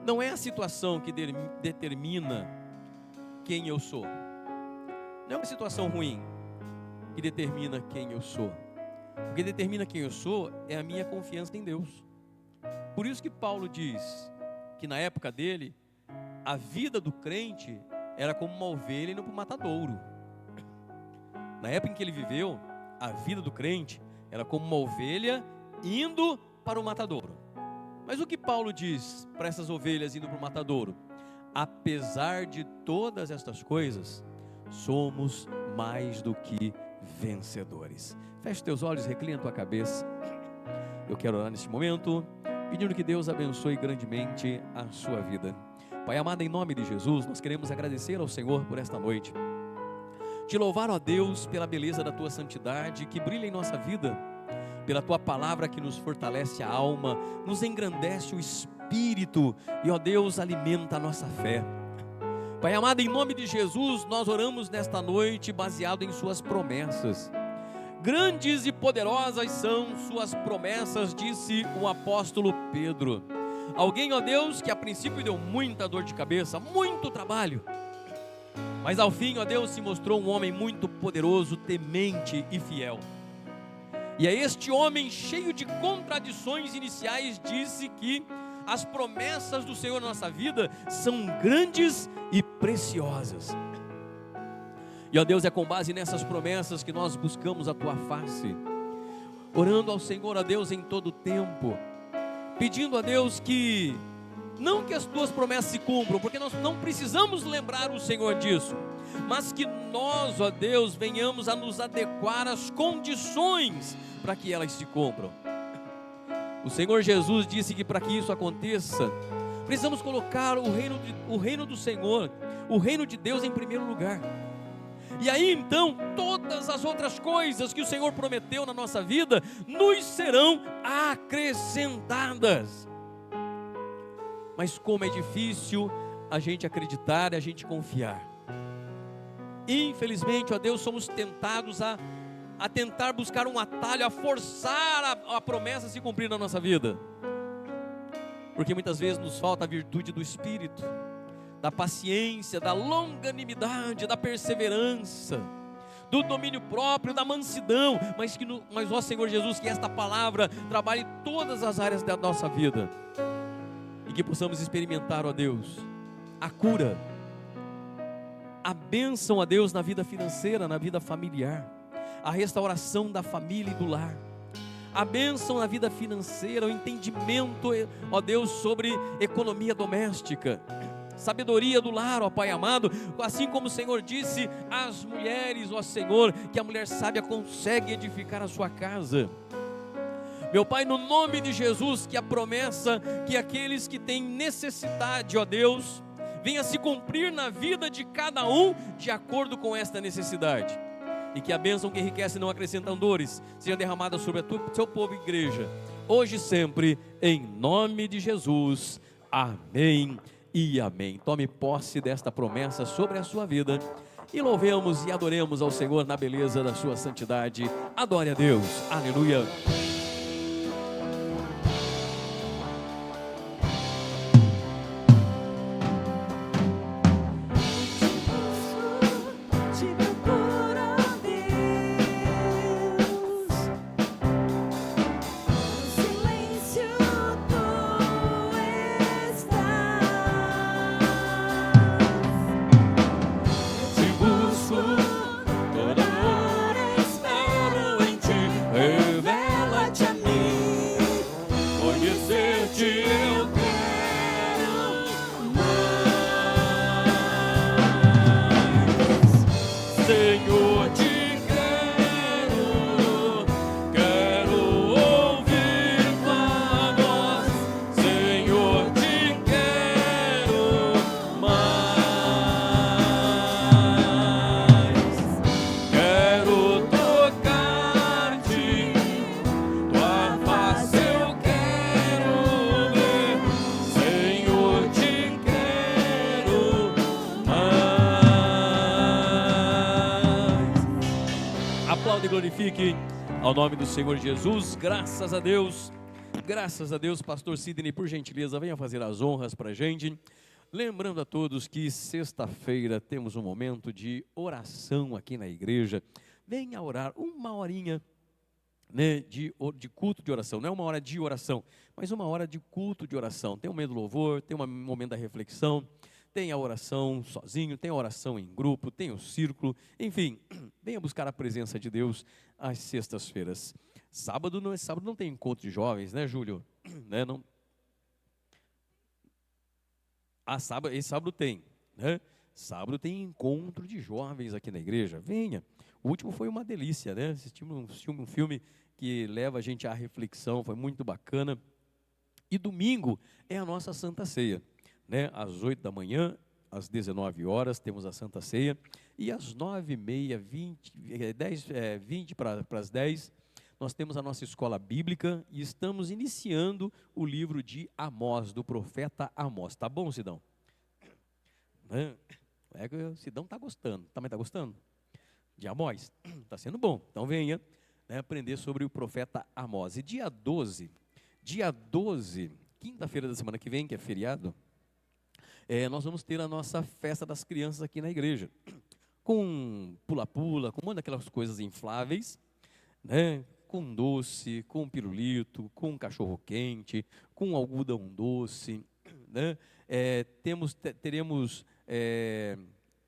Não é a situação que determina quem eu sou. Não é uma situação ruim que determina quem eu sou. O que determina quem eu sou é a minha confiança em Deus. Por isso que Paulo diz que na época dele, a vida do crente era como uma ovelha indo para o matadouro. Na época em que ele viveu, a vida do crente era como uma ovelha indo para o matadouro. Mas o que Paulo diz para essas ovelhas indo para o matadouro? Apesar de todas estas coisas, somos mais do que vencedores. Feche teus olhos, reclina tua cabeça. Eu quero orar neste momento, pedindo que Deus abençoe grandemente a sua vida. Pai amado, em nome de Jesus, nós queremos agradecer ao Senhor por esta noite. Te louvar, ó Deus, pela beleza da tua santidade que brilha em nossa vida, pela Tua palavra que nos fortalece a alma, nos engrandece o espírito e, ó Deus, alimenta a nossa fé. Pai amado, em nome de Jesus, nós oramos nesta noite baseado em Suas promessas. Grandes e poderosas são Suas promessas, disse o apóstolo Pedro. Alguém, ó Deus, que a princípio deu muita dor de cabeça, muito trabalho, mas ao fim, ó Deus, se mostrou um homem muito poderoso, temente e fiel. E é este homem, cheio de contradições iniciais, disse que as promessas do Senhor na nossa vida são grandes e preciosas. E ó Deus, é com base nessas promessas que nós buscamos a Tua face, orando ao Senhor, ó Deus, em todo tempo, pedindo a Deus que, não que as Tuas promessas se cumpram, porque nós não precisamos lembrar o Senhor disso, mas que nós, ó Deus, venhamos a nos adequar às condições para que elas se cumpram. O Senhor Jesus disse que para que isso aconteça, precisamos colocar o reino do Senhor, o reino de Deus em primeiro lugar. E aí então, todas as outras coisas que o Senhor prometeu na nossa vida, nos serão acrescentadas. Mas como é difícil a gente acreditar e a gente confiar. Infelizmente, ó Deus, somos tentados a tentar buscar um atalho, a forçar a promessa a se cumprir na nossa vida. Porque muitas vezes nos falta a virtude do Espírito, da paciência, da longanimidade, da perseverança, do domínio próprio, da mansidão. Mas ó Senhor Jesus, que esta palavra trabalhe todas as áreas da nossa vida. E que possamos experimentar, ó Deus, a cura, a bênção, ó Deus, na vida financeira, na vida familiar, a restauração da família e do lar, a bênção na vida financeira, o entendimento, ó Deus, sobre economia doméstica, sabedoria do lar, ó Pai amado, assim como o Senhor disse às mulheres, ó Senhor, que a mulher sábia consegue edificar a sua casa. Meu Pai, no nome de Jesus, que a promessa, que aqueles que têm necessidade, ó Deus, venha se cumprir na vida de cada um, de acordo com esta necessidade. E que a bênção que enriquece e não acrescentam dores, seja derramada sobre o seu povo e igreja, hoje e sempre, em nome de Jesus. Amém e amém. Tome posse desta promessa sobre a sua vida. E louvemos e adoremos ao Senhor na beleza da sua santidade. Adore a Deus. Aleluia. Aplaude e glorifique ao nome do Senhor Jesus. Graças a Deus, pastor Sidney, por gentileza, venha fazer as honras para a gente. Lembrando a todos que sexta-feira temos um momento de oração aqui na igreja. Venha orar uma horinha, né, de culto de oração. Não é uma hora de oração, mas uma hora de culto de oração. Tem um momento do louvor, tem um momento da reflexão, tem a oração sozinho, tem a oração em grupo, tem o círculo, enfim, venha buscar a presença de Deus às sextas-feiras. Sábado não tem encontro de jovens, né, Júlio? Né, não? Esse sábado tem, né? Sábado tem encontro de jovens aqui na igreja. Venha. O último foi uma delícia, né? Assistimos um filme que leva a gente à reflexão, foi muito bacana. E domingo é a nossa Santa Ceia, né? Às 8 da manhã, às 19 horas, temos a Santa Ceia. E às 9h30, 20 para as 10, nós temos a nossa escola bíblica e estamos iniciando o livro de Amós, do profeta Amós. Tá bom, Sidão? É que o Sidão está gostando. Também está gostando? De Amós? Está sendo bom. Então venha, né, aprender sobre o profeta Amós. E dia 12, quinta-feira da semana que vem, que é feriado, nós vamos ter a nossa festa das crianças aqui na igreja. Com pula-pula, com uma daquelas coisas infláveis, né? Com doce, com pirulito, com cachorro-quente, com algodão doce, né? Teremos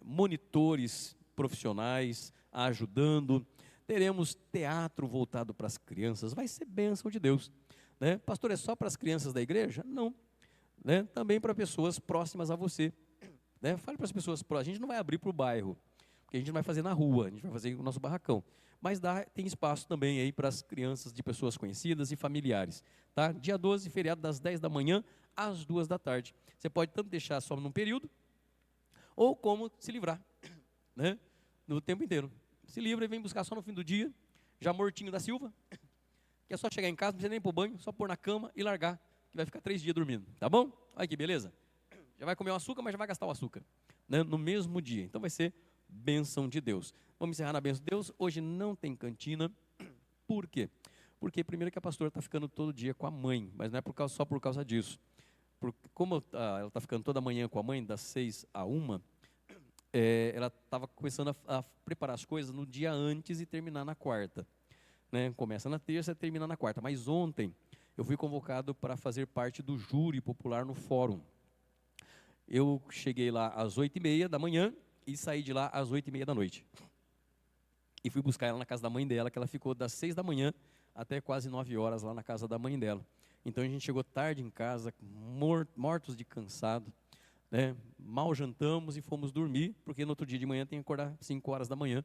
monitores profissionais ajudando, teremos teatro voltado para as crianças, vai ser bênção de Deus, né? Pastor, é só para as crianças da igreja? Não, né? Também para pessoas próximas a você, né? Fale para as pessoas próximas, a gente não vai abrir para o bairro, porque a gente não vai fazer na rua, a gente vai fazer no nosso barracão, mas tem espaço também aí para as crianças de pessoas conhecidas e familiares, tá? Dia 12, feriado, das 10 da manhã às 2 da tarde. Você pode tanto deixar só num período, ou como se livrar, né? No tempo inteiro. Se livra e vem buscar só no fim do dia, já mortinho da Silva, que é só chegar em casa, não precisa nem ir para o banho, só pôr na cama e largar, que vai ficar 3 dias dormindo, tá bom? Olha que beleza. Já vai comer o açúcar, mas já vai gastar o açúcar, né? No mesmo dia. Então vai ser bênção de Deus. Vamos encerrar na bênção de Deus. Hoje não tem cantina. Por quê? Porque primeiro que a pastora está ficando todo dia com a mãe, mas não é só por causa disso. Como ela está ficando toda manhã com a mãe, das 6 à 1, ela estava começando a preparar as coisas no dia antes e terminar na quarta, né? Começa na terça e termina na quarta. Mas ontem eu fui convocado para fazer parte do júri popular no fórum. Eu cheguei lá às 8h30 da manhã e saí de lá às 8h30 da noite. E fui buscar ela na casa da mãe dela, que ela ficou das 6 da manhã até quase 9 horas lá na casa da mãe dela. Então a gente chegou tarde em casa, mortos de cansado, né? Mal jantamos e fomos dormir, porque no outro dia de manhã tem que acordar 5 horas da manhã,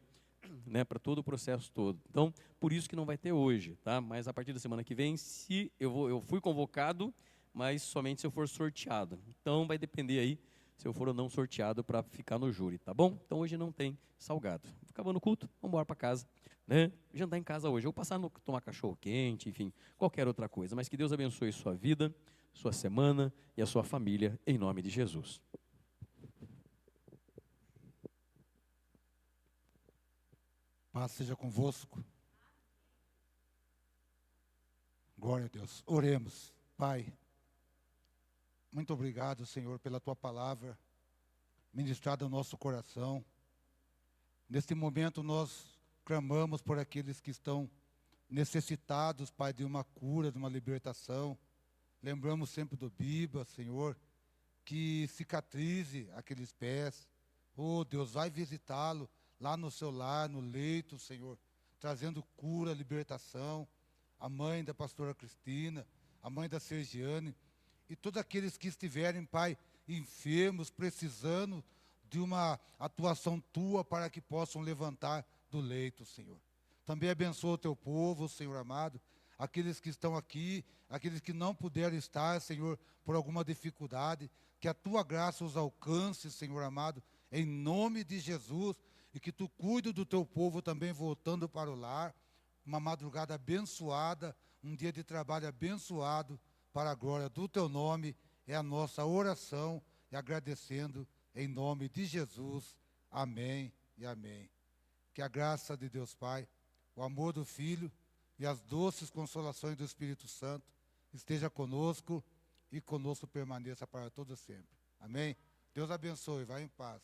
né? Para todo o processo todo. Então, por isso que não vai ter hoje, tá? Mas a partir da semana que vem, eu fui convocado, mas somente se eu for sorteado. Então vai depender aí se eu for ou não sorteado para ficar no júri, tá bom? Então hoje não tem salgado. Acabando o culto, vamos embora para casa, né? Jantar em casa hoje, ou passar tomar cachorro quente, enfim, qualquer outra coisa. Mas que Deus abençoe sua vida, sua semana e a sua família, em nome de Jesus. Paz seja convosco. Glória a Deus. Oremos. Pai, muito obrigado, Senhor, pela Tua palavra ministrada no nosso coração. Neste momento nós clamamos por aqueles que estão necessitados, Pai, de uma cura, de uma libertação. Lembramos sempre do Biba, Senhor, que cicatrize aqueles pés. Oh, Deus, vai visitá-lo lá no seu lar, no leito, Senhor, trazendo cura, libertação. A mãe da pastora Cristina, a mãe da Sergiane, e todos aqueles que estiverem, Pai, enfermos, precisando de uma atuação Tua para que possam levantar do leito, Senhor. Também abençoa o Teu povo, Senhor amado, aqueles que estão aqui, aqueles que não puderam estar, Senhor, por alguma dificuldade, que a Tua graça os alcance, Senhor amado, em nome de Jesus, e que Tu cuide do Teu povo também voltando para o lar, uma madrugada abençoada, um dia de trabalho abençoado, para a glória do Teu nome, é a nossa oração, e agradecendo em nome de Jesus, amém e amém. Que a graça de Deus Pai, o amor do Filho e as doces consolações do Espírito Santo esteja conosco e conosco permaneça para todo sempre. Amém? Deus abençoe, vá em paz.